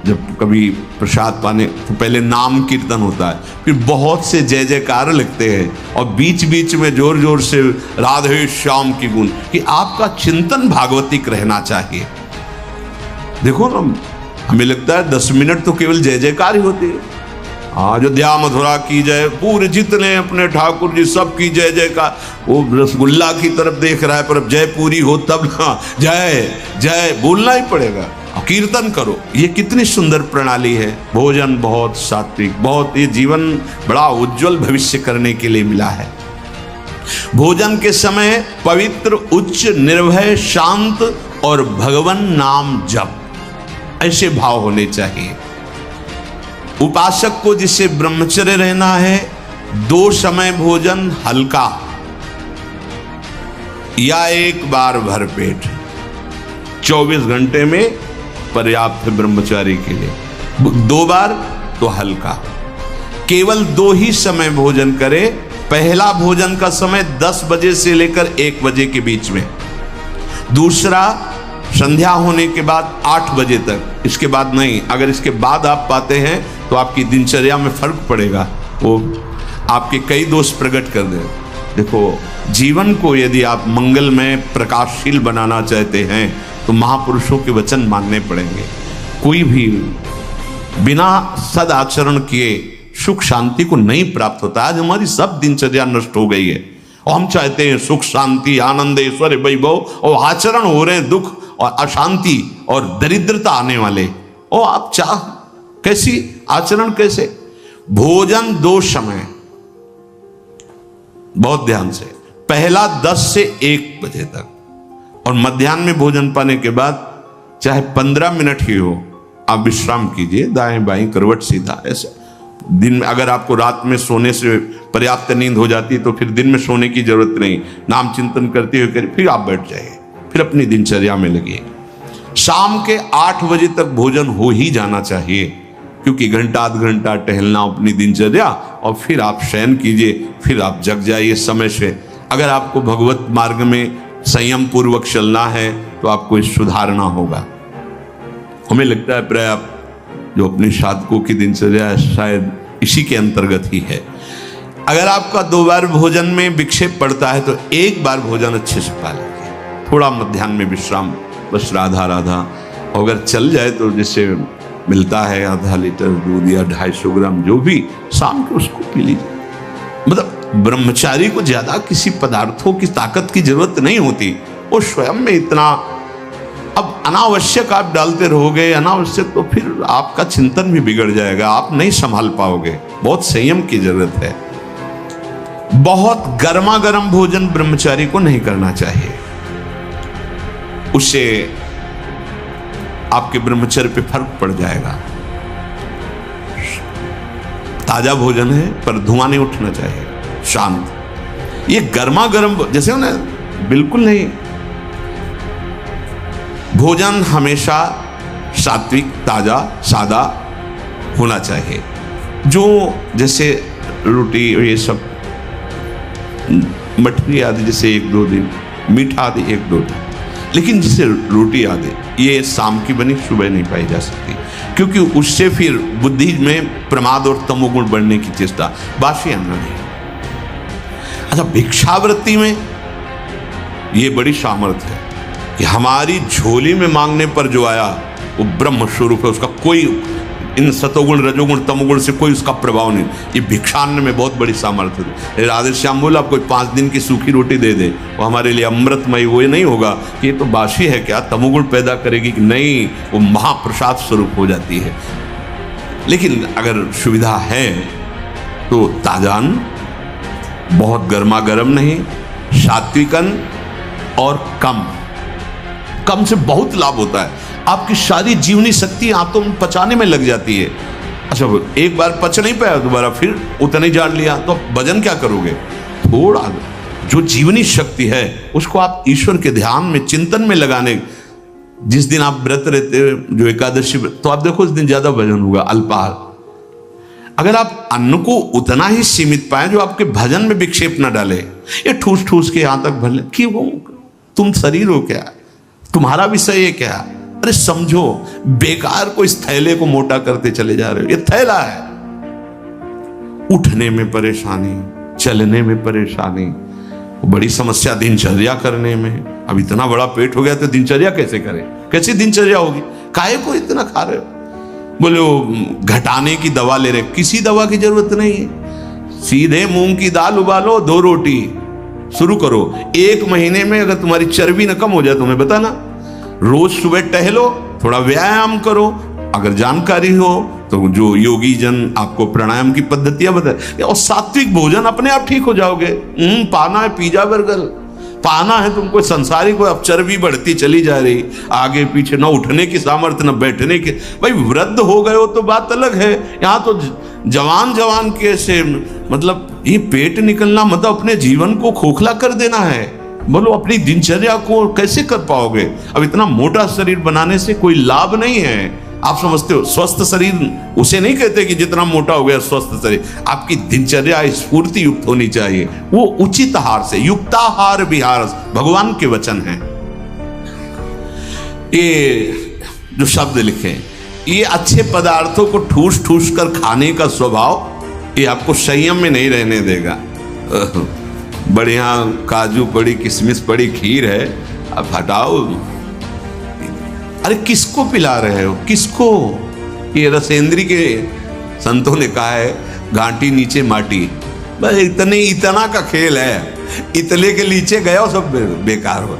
जब कभी प्रसाद पाने तो पहले नाम कीर्तन होता है, फिर बहुत से जय जयकार लगते हैं और बीच बीच में जोर जोर से राधे श्याम की गुण, कि आपका चिंतन भागवतिक रहना चाहिए। देखो ना, हमें लगता है 10 मिनट तो केवल जय जयकार ही होती है। अयोध्या मथुरा की जय, पूरे जितने अपने ठाकुर जी सब की जय जयकार। वो रसगुल्ला की तरफ देख रहा है पर अब जय पूरी हो तब ना जय जय बोलना ही पड़ेगा, कीर्तन करो। ये कितनी सुंदर प्रणाली है। भोजन बहुत सात्विक, बहुत, ये जीवन बड़ा उज्जवल भविष्य करने के लिए मिला है। भोजन के समय पवित्र, उच्च, निर्भय, शांत और भगवान नाम जप, ऐसे भाव होने चाहिए। उपासक को जिसे ब्रह्मचर्य रहना है, 2 समय भोजन हल्का या 1 बार भरपेट, 24 घंटे में पर्याप्त है ब्रह्मचारी के लिए। 2 बार तो हल्का, केवल 2 ही समय भोजन करे। पहला भोजन का समय 10 बजे से लेकर 1 बजे के बीच में, दूसरा संध्या होने के बाद 8 बजे तक, इसके बाद नहीं। अगर इसके बाद आप पाते हैं तो आपकी दिनचर्या में फर्क पड़ेगा। वो आपके कई दोष प्रकट कर दे। देखो, जीवन को यदि आप मंगलमय प्रकाशशील बनाना चाहते हैं तो महापुरुषों के वचन मानने पड़ेंगे। कोई भी बिना सदाचरण किए सुख शांति को नहीं प्राप्त होता। आज हमारी सब दिनचर्या नष्ट हो गई है और हम चाहते हैं सुख शांति आनंद ऐश्वर्य वैभव, और आचरण हो रहे हैं दुख और अशांति और दरिद्रता आने वाले। और आप चाह कैसी आचरण, कैसे भोजन 2 समय, बहुत ध्यान से, पहला 10 से 1 बजे तक और मध्याह्न में भोजन पाने के बाद चाहे 15 मिनट ही हो आप विश्राम कीजिए, दाएं बाएं करवट सीधा। ऐसे दिन में अगर आपको रात में सोने से पर्याप्त नींद हो जाती है तो फिर दिन में सोने की जरूरत नहीं, नाम चिंतन करते हुए फिर आप बैठ जाइए, फिर अपनी दिनचर्या में लगिए। शाम के 8 बजे तक भोजन हो ही जाना चाहिए, क्योंकि घंटा आध घंटा टहलना अपनी दिनचर्या, और फिर आप शयन कीजिए, फिर आप जग जाइए समय से। अगर आपको भगवत मार्ग में संयम पूर्वक चलना है तो आपको इस सुधारना होगा। हमें लगता है प्राय आप जो अपनी साधकों की दिनचर्या शायद इसी के अंतर्गत ही है। अगर आपका 2 बार भोजन में विक्षेप पड़ता है तो 1 बार भोजन अच्छे से पा लीजिए, थोड़ा मध्याह्न में विश्राम, बस राधा राधा। अगर चल जाए तो जैसे मिलता है आधा लीटर दूध या 250 ग्राम जो भी, शाम को उसको पी लीजिए। मतलब ब्रह्मचारी को ज्यादा किसी पदार्थों की ताकत की जरूरत नहीं होती, वो स्वयं में इतना। अब अनावश्यक आप डालते रहोगे अनावश्यक, तो फिर आपका चिंतन भी बिगड़ जाएगा, आप नहीं संभाल पाओगे। बहुत संयम की जरूरत है। बहुत गर्मा गर्म भोजन ब्रह्मचारी को नहीं करना चाहिए, उससे आपके ब्रह्मचर्य पे फर्क पड़ जाएगा। ताजा भोजन है पर धुआं नहीं उठना चाहिए, शांत। ये गर्मा गर्म जैसे हो ना, बिल्कुल नहीं। भोजन हमेशा सात्विक, ताजा, सादा होना चाहिए। जो जैसे रोटी ये सब मठरी आदि जैसे 1-2 दिन, मीठा आदि 1-2 दिन, लेकिन जैसे रोटी आदि ये शाम की बनी सुबह नहीं पाई जा सकती, क्योंकि उससे फिर बुद्धि में प्रमाद और तमोगुण बढ़ने की चेष्टा। बासी अन्न नहीं। अच्छा, भिक्षावृत्ति में ये बड़ी सामर्थ्य है कि हमारी झोली में मांगने पर जो आया वो ब्रह्म स्वरूप है, उसका कोई इन सतोगुण रजोगुण तमोगुण से कोई उसका प्रभाव नहीं। ये भिक्षान्न में बहुत बड़ी सामर्थ्य है। राधे श्याम बोला, कोई 5 दिन की सूखी रोटी दे दे वो हमारे लिए अमृतमय, वो नहीं होगा कि ये तो बासी है, क्या तमोगुण पैदा करेगी कि नहीं, वो महाप्रसाद स्वरूप हो जाती है। लेकिन अगर सुविधा है तो ताजान, बहुत गर्मा गर्म नहीं, सात्विकन और कम से बहुत लाभ होता है। आपकी सारी जीवनी शक्ति आंतों में पचाने में लग जाती है। अच्छा, एक बार पच नहीं पाया दोबारा फिर उतना ही जान लिया तो भजन क्या करोगे? थोड़ा जो जीवनी शक्ति है उसको आप ईश्वर के ध्यान में चिंतन में लगाने। जिस दिन आप व्रत रहते हो, जो एकादशी, तो आप देखो उस दिन ज्यादा भजन होगा, अल्पाहार। अगर आप अन्न को उतना ही सीमित पाए जो आपके भजन में विक्षेप न डाले, ये ठूस ठूस के यहां तक भर ले कि वो तुम शरीर हो क्या, तुम्हारा विषय है क्या? अरे समझो, बेकार को इस थैले को मोटा करते चले जा रहे हो। ये थैला है। उठने में परेशानी, चलने में परेशानी, बड़ी समस्या दिनचर्या करने में। अब इतना बड़ा पेट हो गया तो दिनचर्या कैसे करें? कैसी दिनचर्या होगी? काहे को इतना खा रहे हो? बोले वो घटाने की दवा ले रहे, किसी दवा की जरूरत नहीं है। सीधे मूंग की दाल उबालो, 2 रोटी शुरू करो। 1 महीने में अगर तुम्हारी चर्बी न कम हो जाए तो मैं बताना। रोज सुबह टहलो, थोड़ा व्यायाम करो। अगर जानकारी हो तो जो योगी जन आपको प्राणायाम की पद्धतियां बताए, और सात्विक भोजन, अपने आप ठीक हो जाओगे। पाना है पिज्जा बर्गर, पाना है तुमको संसारिक को। अब चर्बी बढ़ती चली जा रही, आगे पीछे, न उठने की सामर्थ्य न बैठने की। भाई वृद्ध हो गए हो तो बात अलग है, यहाँ तो जवान कैसे, मतलब ये पेट निकलना मतलब अपने जीवन को खोखला कर देना है। बोलो अपनी दिनचर्या को कैसे कर पाओगे? अब इतना मोटा शरीर बनाने से कोई लाभ नहीं है। आप समझते हो स्वस्थ शरीर उसे नहीं कहते कि जितना मोटा हो गया स्वस्थ शरीर। आपकी दिनचर्या स्फूर्ति युक्त होनी चाहिए, वो उचित आहार से। युक्ताहार विहार भगवान के वचन हैं। ये जो शब्द लिखे, ये अच्छे पदार्थों को ठूस ठूस कर खाने का स्वभाव ये आपको संयम में नहीं रहने देगा। बढ़िया काजू पड़ी, किशमिश पड़ी, खीर है, अब हटाओ। अरे किसको पिला रहे हो, किसको? ये रसेंद्री के संतों ने कहा है, घाटी नीचे माटी, बस इतना का खेल है। इतने के नीचे गया सब बेकार हो।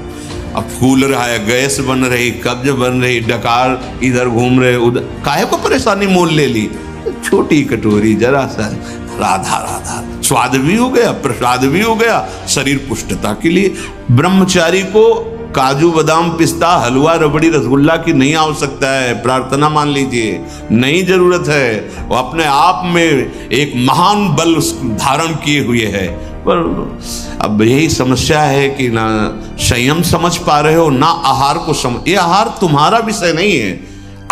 अब फूल रहा है, गैस बन रही, कब्ज बन रही, डकार इधर घूम रहे, उधर, काहे को परेशानी मोल ले ली। छोटी कटोरी जरा सा, राधा राधा, स्वाद भी हो गया, प्रसाद भी हो गया, शरीर पुष्टता के लिए। ब्रह्मचारी को काजू बादाम पिस्ता हलवा रबड़ी रसगुल्ला की नहीं आवश्यकता है, प्रार्थना मान लीजिए, नहीं जरूरत है। वो अपने आप में एक महान बल धारण किए हुए है। पर अब यही समस्या है कि ना संयम समझ पा रहे हो, ना आहार को समझ। ये आहार तुम्हारा विषय नहीं है।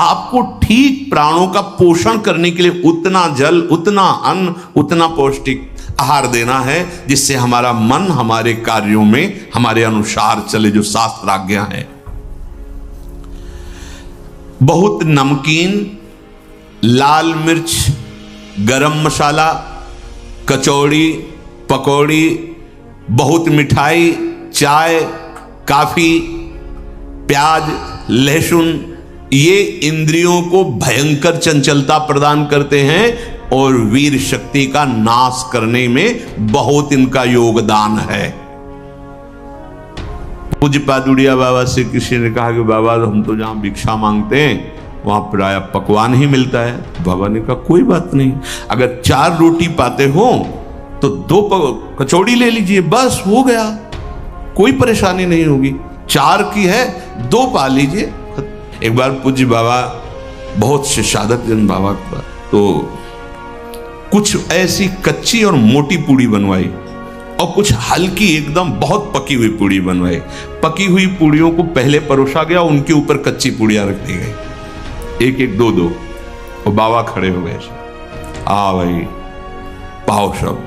आपको ठीक प्राणों का पोषण करने के लिए उतना जल, उतना अन्न, उतना पौष्टिक आहार देना है, जिससे हमारा मन हमारे कार्यों में हमारे अनुसार चले, जो शास्त्राज्ञा है। बहुत नमकीन, लाल मिर्च, गरम मसाला, कचौड़ी, पकौड़ी, बहुत मिठाई, चाय, काफी, प्याज, लहसुन, ये इंद्रियों को भयंकर चंचलता प्रदान करते हैं और वीर शक्ति का नाश करने में बहुत इनका योगदान है। पूज्य पादुड़िया बाबा से किसी ने कहा कि बाबा हम तो जहां भिक्षा मांगते हैं वहां प्राय पकवान ही मिलता है। बाबा ने कहा कोई बात नहीं, अगर 4 रोटी पाते हो तो 2 कचौड़ी ले लीजिए, बस हो गया, कोई परेशानी नहीं होगी। 4 की है, 2 पा लीजिए। एक बार पूज्य बाबा, बहुत से साधक जन बाबा का, तो कुछ ऐसी कच्ची और मोटी पूड़ी बनवाई और कुछ हल्की एकदम बहुत पकी हुई पूड़ी बनवाई। पकी हुई पूड़ियों को पहले परोसा गया, उनके ऊपर कच्ची पूड़ियां रख दी गई, एक एक 2-2, और बाबा खड़े हो गए, आ भाई पाओ सब।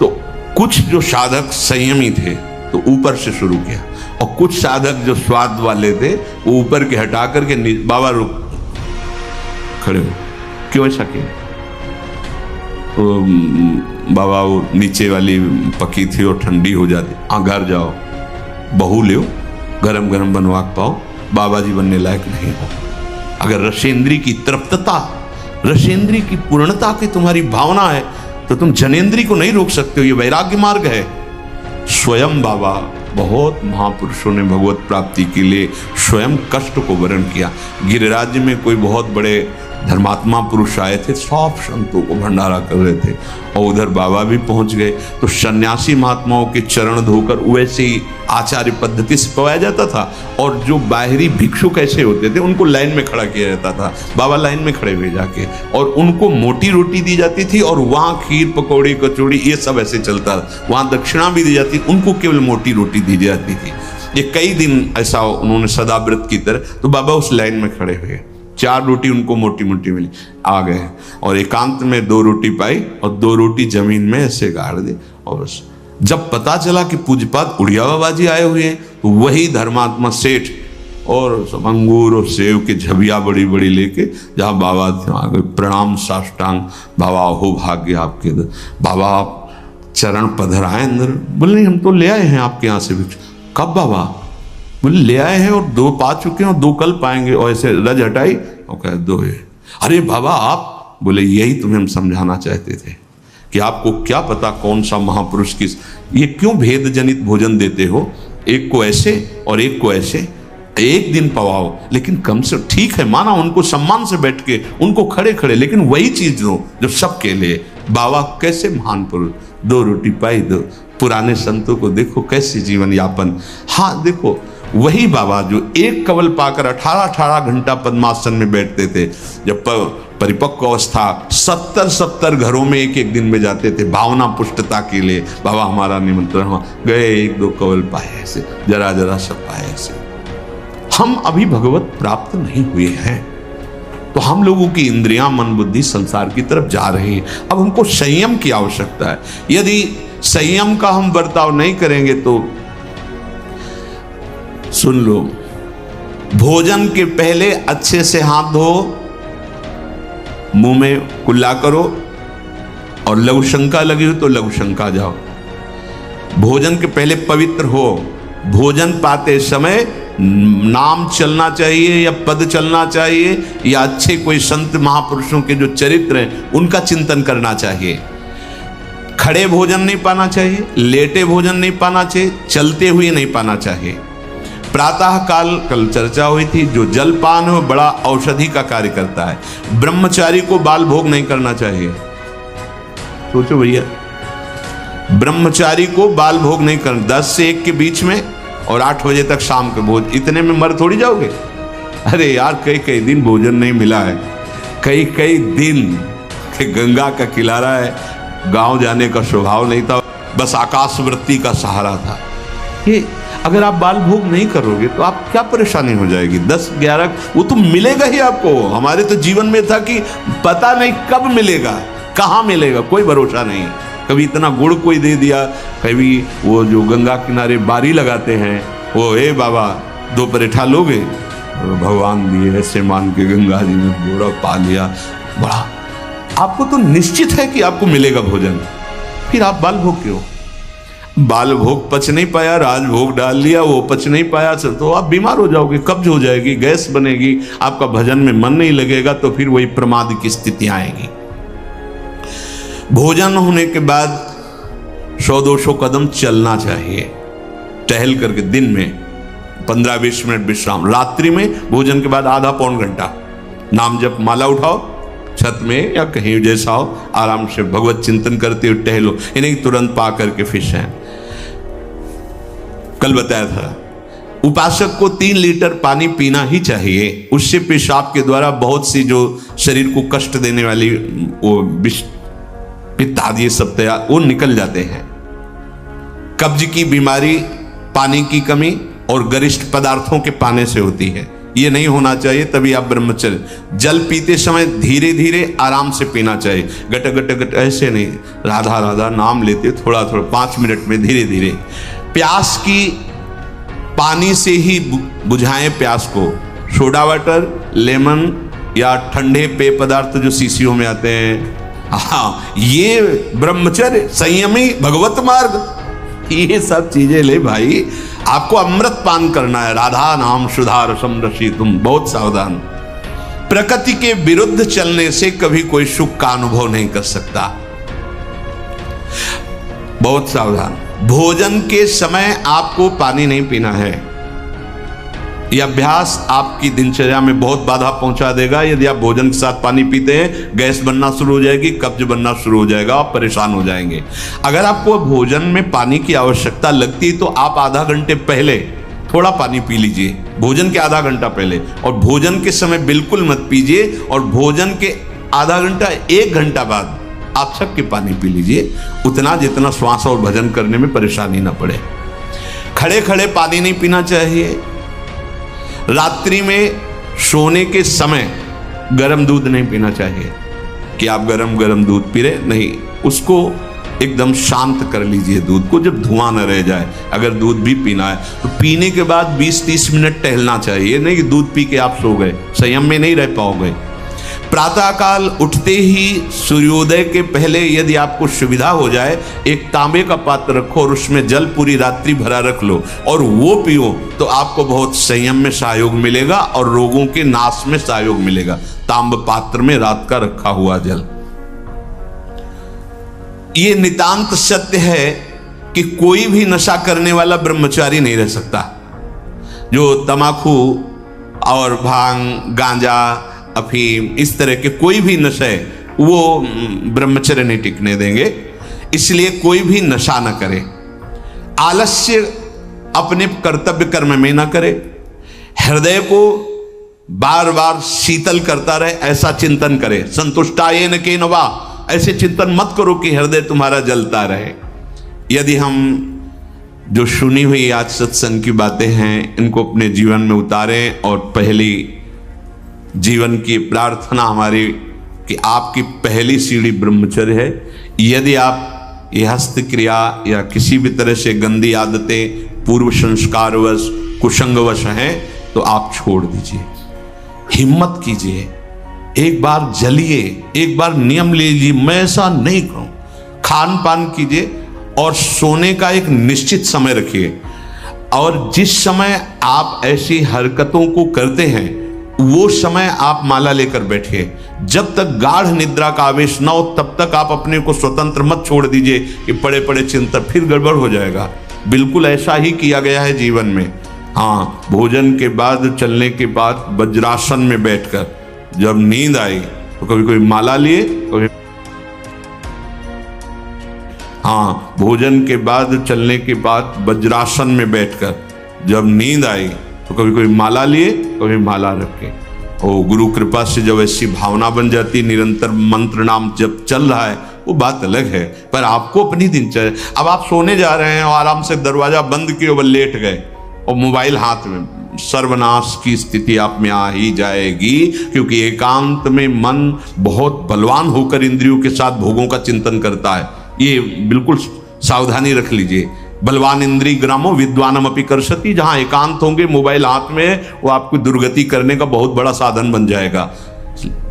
तो कुछ जो साधक संयमी थे तो ऊपर से शुरू किया, और कुछ साधक जो स्वाद वाले थे वो ऊपर के हटा करके बाबा रुक खड़े हो, क्यों ऐसा किया? तो बाबा वो नीचे वाली पकी थी और ठंडी हो जाती, घर जाओ बहू ले, गरम गरम बनवा पाओ, बाबा जी बनने लायक नहीं हो। अगर रसेंद्री की तृप्तता, रसेंद्री की पूर्णता की तुम्हारी भावना है तो तुम जनेंद्री को नहीं रोक सकते हो। ये वैराग्य मार्ग है। स्वयं बाबा, बहुत महापुरुषों ने भगवत प्राप्ति के लिए स्वयं कष्ट को वर्ण किया। गिरिराज में कोई बहुत बड़े धर्मात्मा पुरुष आए थे, सब संतों को भंडारा कर रहे थे, और उधर बाबा भी पहुंच गए। तो सन्यासी महात्माओं के चरण धोकर वैसे ही आचार्य पद्धति से पवाया जाता था, और जो बाहरी भिक्षु कैसे होते थे उनको लाइन में खड़ा किया जाता था। बाबा लाइन में खड़े हुए जाके, और उनको मोटी रोटी दी जाती थी, और वहाँ खीर पकौड़ी कचौड़ी ये सब ऐसे चलता था। वहाँ दक्षिणा भी दी जाती, उनको केवल मोटी रोटी दी जाती थी। ये कई दिन ऐसा उन्होंने सदाव्रत की तरह, तो बाबा उस लाइन में खड़े हुए, 4 रोटी उनको मोटी मोटी मिली, आ गए और एकांत में 2 रोटी पाई और 2 रोटी जमीन में ऐसे गाड़ दी। और बस जब पता चला कि पूज्यपाद उड़िया बाबा जी आए हुए हैं, तो वही धर्मात्मा सेठ और सब अंगूर और सेव के झबिया बड़ी बड़ी लेके जहाँ बाबा थे वहाँ गए, प्रणाम साष्टांग, बाबा हो भाग्य आपके, बाबा आप चरण पधराए अंदर। बोले नहीं, हम तो ले आए हैं आपके यहाँ से भिक्षा। कब बाबा? बोले ले आए हैं और 2 पा चुके हैं और 2 कल पाएंगे। और ऐसे रज हटाई और कहे 2 है। अरे बाबा आप? बोले यही तुम्हें हम समझाना चाहते थे कि आपको क्या पता कौन सा महापुरुष किस, ये क्यों भेद जनित भोजन देते हो, एक को ऐसे और एक को ऐसे। एक दिन पवाओ, लेकिन कम से ठीक है, माना उनको सम्मान से बैठ के उनको खड़े खड़े, लेकिन वही चीज दो जो सबके लिए। बाबा कैसे महान पुरुष, 2 रोटी पाई, 2 पुराने संतों को देखो कैसे जीवन यापन। हाँ देखो, वही बाबा जो एक कवल पाकर 18 घंटा पद्मासन में बैठते थे, जब परिपक्व अवस्था 70 घरों में एक दिन में जाते थे भावना पुष्टता के लिए। बाबा हमारा निमंत्रण गए, 1-2 कवल पाए, ऐसे जरा जरा सब पाए। ऐसे हम अभी भगवत प्राप्त नहीं हुए हैं, तो हम लोगों की इंद्रियां, मन, बुद्धि संसार की तरफ जा रही है। अब हमको संयम की आवश्यकता है। यदि संयम का हम बर्ताव नहीं करेंगे तो सुन लो, भोजन के पहले अच्छे से हाथ धो, मुंह में कुल्ला करो, और लघु शंका लगी हो तो लघु शंका जाओ। भोजन के पहले पवित्र हो। भोजन पाते समय नाम चलना चाहिए या पद चलना चाहिए या अच्छे कोई संत महापुरुषों के जो चरित्र हैं उनका चिंतन करना चाहिए। खड़े भोजन नहीं पाना चाहिए, लेटे भोजन नहीं पाना चाहिए, चलते हुए नहीं पाना चाहिए। प्रातः काल कल चर्चा हुई थी, जो जलपान हो बड़ा औषधि का कार्य करता है। ब्रह्मचारी को बाल भोग नहीं करना चाहिए। सोचो भैया, ब्रह्मचारी को बाल भोग नहीं करना, 10 से 1 के बीच में और 8 बजे तक शाम के भोज, इतने में मर थोड़ी जाओगे। अरे यार, कई कई दिन भोजन नहीं मिला है, कई कई दिन के गंगा का किनारा है, गांव जाने का स्वभाव नहीं था, बस आकाश वृत्ति का सहारा था। ये अगर आप बाल भोग नहीं करोगे तो आप क्या परेशानी हो जाएगी। 10-11 वो तो मिलेगा ही आपको। हमारे तो जीवन में था कि पता नहीं कब मिलेगा, कहाँ मिलेगा, कोई भरोसा नहीं। कभी इतना गुड़ कोई दे दिया, कभी वो जो गंगा किनारे बारी लगाते हैं, वो ए बाबा 2 परेठा लोगे, भगवान दिए, ऐसे मान के गंगा जी ने बोरा पा लिया। बड़ा आपको तो निश्चित है कि आपको मिलेगा भोजन, फिर आप बाल भोग क्यों? बाल भोग पच नहीं पाया, राज भोग डाल लिया, वो पच नहीं पाया, तो आप बीमार हो जाओगे, कब्ज हो जाएगी, गैस बनेगी, आपका भजन में मन नहीं लगेगा, तो फिर वही प्रमाद की स्थिति आएगी। भोजन होने के बाद 100-200 कदम चलना चाहिए, टहल करके। दिन में 15-20 मिनट विश्राम, रात्रि में भोजन के बाद आधा पौन घंटा नाम जप माला उठाओ, छत में या कहीं जैसा हो, आराम से भगवत चिंतन करते हुए टहलो, इन्हें तुरंत पा करके फिर शयन। कल बताया था उपासक को 3 लीटर पानी पीना ही चाहिए। उससे पेशाब के द्वारा बहुत सी जो शरीर को कष्ट देने वाली वो पित्त आदि ये सब तैयार वो निकल जाते हैं। कब्ज की बीमारी पानी की कमी और गरिष्ठ पदार्थों के पाने से होती है, ये नहीं होना चाहिए। तभी आप ब्रह्मचर्य। जल पीते समय धीरे धीरे आराम से पीना चाहिए, गट गट गट ऐसे नहीं, राधा राधा नाम लेते थोड़ा थोड़ा 5 मिनट में धीरे धीरे। प्यास की पानी से ही बुझाएं प्यास को, सोडा वाटर, लेमन या ठंडे पेय पदार्थ जो शीशियों में आते हैं, हाँ ये ब्रह्मचर्य, संयमी, भगवत मार्ग, ये सब चीजें ले भाई। आपको अमृत पान करना है, राधा नाम सुधा रसम रसी, तुम बहुत सावधान। प्रकृति के विरुद्ध चलने से कभी कोई सुख का अनुभव नहीं कर सकता, बहुत सावधान। भोजन के समय आपको पानी नहीं पीना है। यह अभ्यास आपकी दिनचर्या में बहुत बाधा पहुंचा देगा। यदि आप भोजन के साथ पानी पीते हैं, गैस बनना शुरू हो जाएगी, कब्ज बनना शुरू हो जाएगा, आप परेशान हो जाएंगे। अगर आपको भोजन में पानी की आवश्यकता लगती तो आप आधा घंटे पहले थोड़ा पानी पी लीजिए, भोजन के आधा घंटा पहले, और भोजन के समय बिल्कुल मत पीजिए, और भोजन के आधा घंटा 1 घंटा बाद आप सबके पानी पी लीजिए, उतना जितना श्वास और भजन करने में परेशानी ना पड़े। खड़े खड़े पानी नहीं पीना चाहिए। रात्रि में सोने के समय गर्म दूध नहीं पीना चाहिए कि आप गरम गरम दूध पी रहे, नहीं, उसको एकदम शांत कर लीजिए दूध को, जब धुआं न रह जाए। अगर दूध भी पीना है तो पीने के बाद 20-30 मिनट टहलना चाहिए, नहीं कि दूध पी के आप सो गए, संयम में नहीं रह पाओगे। प्रातःकाल उठते ही सूर्योदय के पहले यदि आपको सुविधा हो जाए, एक तांबे का पात्र रखो और उसमें जल पूरी रात्रि भरा रख लो और वो पियो, तो आपको बहुत संयम में सहयोग मिलेगा और रोगों के नाश में सहयोग मिलेगा। तांब पात्र में रात का रखा हुआ जल। ये नितांत सत्य है कि कोई भी नशा करने वाला ब्रह्मचारी नहीं रह सकता। जो तमाकू और भांग, गांजा, अफीम, इस तरह के कोई भी नशे वो ब्रह्मचर्य नहीं टिकने देंगे। इसलिए कोई भी नशा न करे, आलस्य अपने कर्तव्य कर्म में न करे, हृदय को बार बार शीतल करता रहे, ऐसा चिंतन करे। संतुष्टायेन केन वा, ऐसे चिंतन मत करो कि हृदय तुम्हारा जलता रहे। यदि हम जो सुनी हुई आज सत्संग की बातें हैं इनको अपने जीवन में उतारें, और पहली जीवन की प्रार्थना हमारी कि आपकी पहली सीढ़ी ब्रह्मचर्य है। यदि आप ये हस्त क्रिया या किसी भी तरह से गंदी आदतें पूर्व संस्कारवश कुसंगवश हैं तो आप छोड़ दीजिए, हिम्मत कीजिए, एक बार जलिए, एक बार नियम ले लीजिए, मैं ऐसा नहीं करूं, खान पान कीजिए और सोने का एक निश्चित समय रखिए। और जिस समय आप ऐसी हरकतों को करते हैं वो समय आप माला लेकर बैठिए। जब तक गाढ़ निद्रा का आवेश न हो तब तक आप अपने को स्वतंत्र मत छोड़ दीजिए कि पड़े पड़े चिंतन, फिर गड़बड़ हो जाएगा। बिल्कुल ऐसा ही किया गया है जीवन में। हाँ, भोजन के बाद, चलने के बाद वज्रासन में बैठकर जब नींद आई तो कभी कोई माला लिए, कभी हाँ, भोजन के बाद, चलने के बाद वज्रासन में बैठकर जब नींद आई तो कभी कोई माला लिए, कभी माला रखे। ओ गुरु कृपा से जब ऐसी भावना बन जाती, निरंतर मंत्र नाम जब चल रहा है, वो बात अलग है। पर आपको अपनी दिनचर्या, अब आप सोने जा रहे हैं और आराम से दरवाजा बंद किए और लेट गए और मोबाइल हाथ में, सर्वनाश की स्थिति आप में आ ही जाएगी। क्योंकि एकांत में मन बहुत बलवान होकर इंद्रियों के साथ भोगों का चिंतन करता है। ये बिल्कुल सावधानी रख लीजिए। बलवान इंद्री ग्रामो विद्वानम अपि कर्षति, जहां एकांत होंगे, मोबाइल हाथ में, वो आपको दुर्गति करने का बहुत बड़ा साधन बन जाएगा।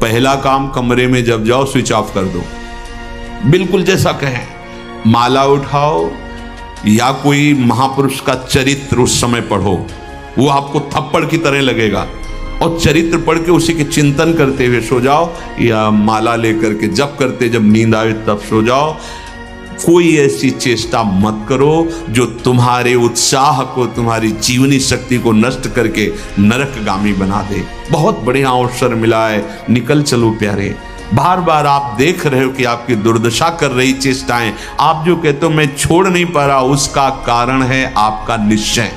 पहला काम, कमरे में जब जाओ स्विच ऑफ कर दो। बिल्कुल जैसा कहें, माला उठाओ या कोई महापुरुष का चरित्र उस समय पढ़ो, वो आपको थप्पड़ की तरह लगेगा। और चरित्र पढ़ के उसी के चिंतन करते हुए सो जाओ, या माला लेकर के जप करते जब नींद आए तब सो जाओ। कोई ऐसी चेष्टा मत करो जो तुम्हारे उत्साह को, तुम्हारी जीवनी शक्ति को नष्ट करके नरकगामी बना दे। बहुत बढ़िया अवसर मिला है, निकल चलो प्यारे। बार बार आप देख रहे हो कि आपकी दुर्दशा कर रही चेष्टाएं, आप जो कहते हो मैं छोड़ नहीं पा रहा, उसका कारण है आपका निश्चय।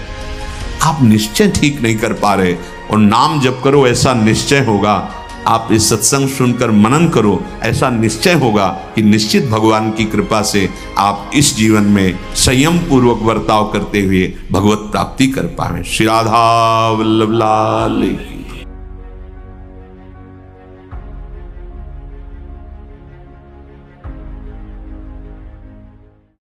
आप निश्चय ठीक नहीं कर पा रहे। और नाम जप करो, ऐसा निश्चय होगा। आप इस सत्संग सुनकर मनन करो, ऐसा निश्चय होगा कि निश्चित भगवान की कृपा से आप इस जीवन में संयम पूर्वक बर्ताव करते हुए भगवत प्राप्ति कर पाएं। श्री राधा वल्लभ लाल।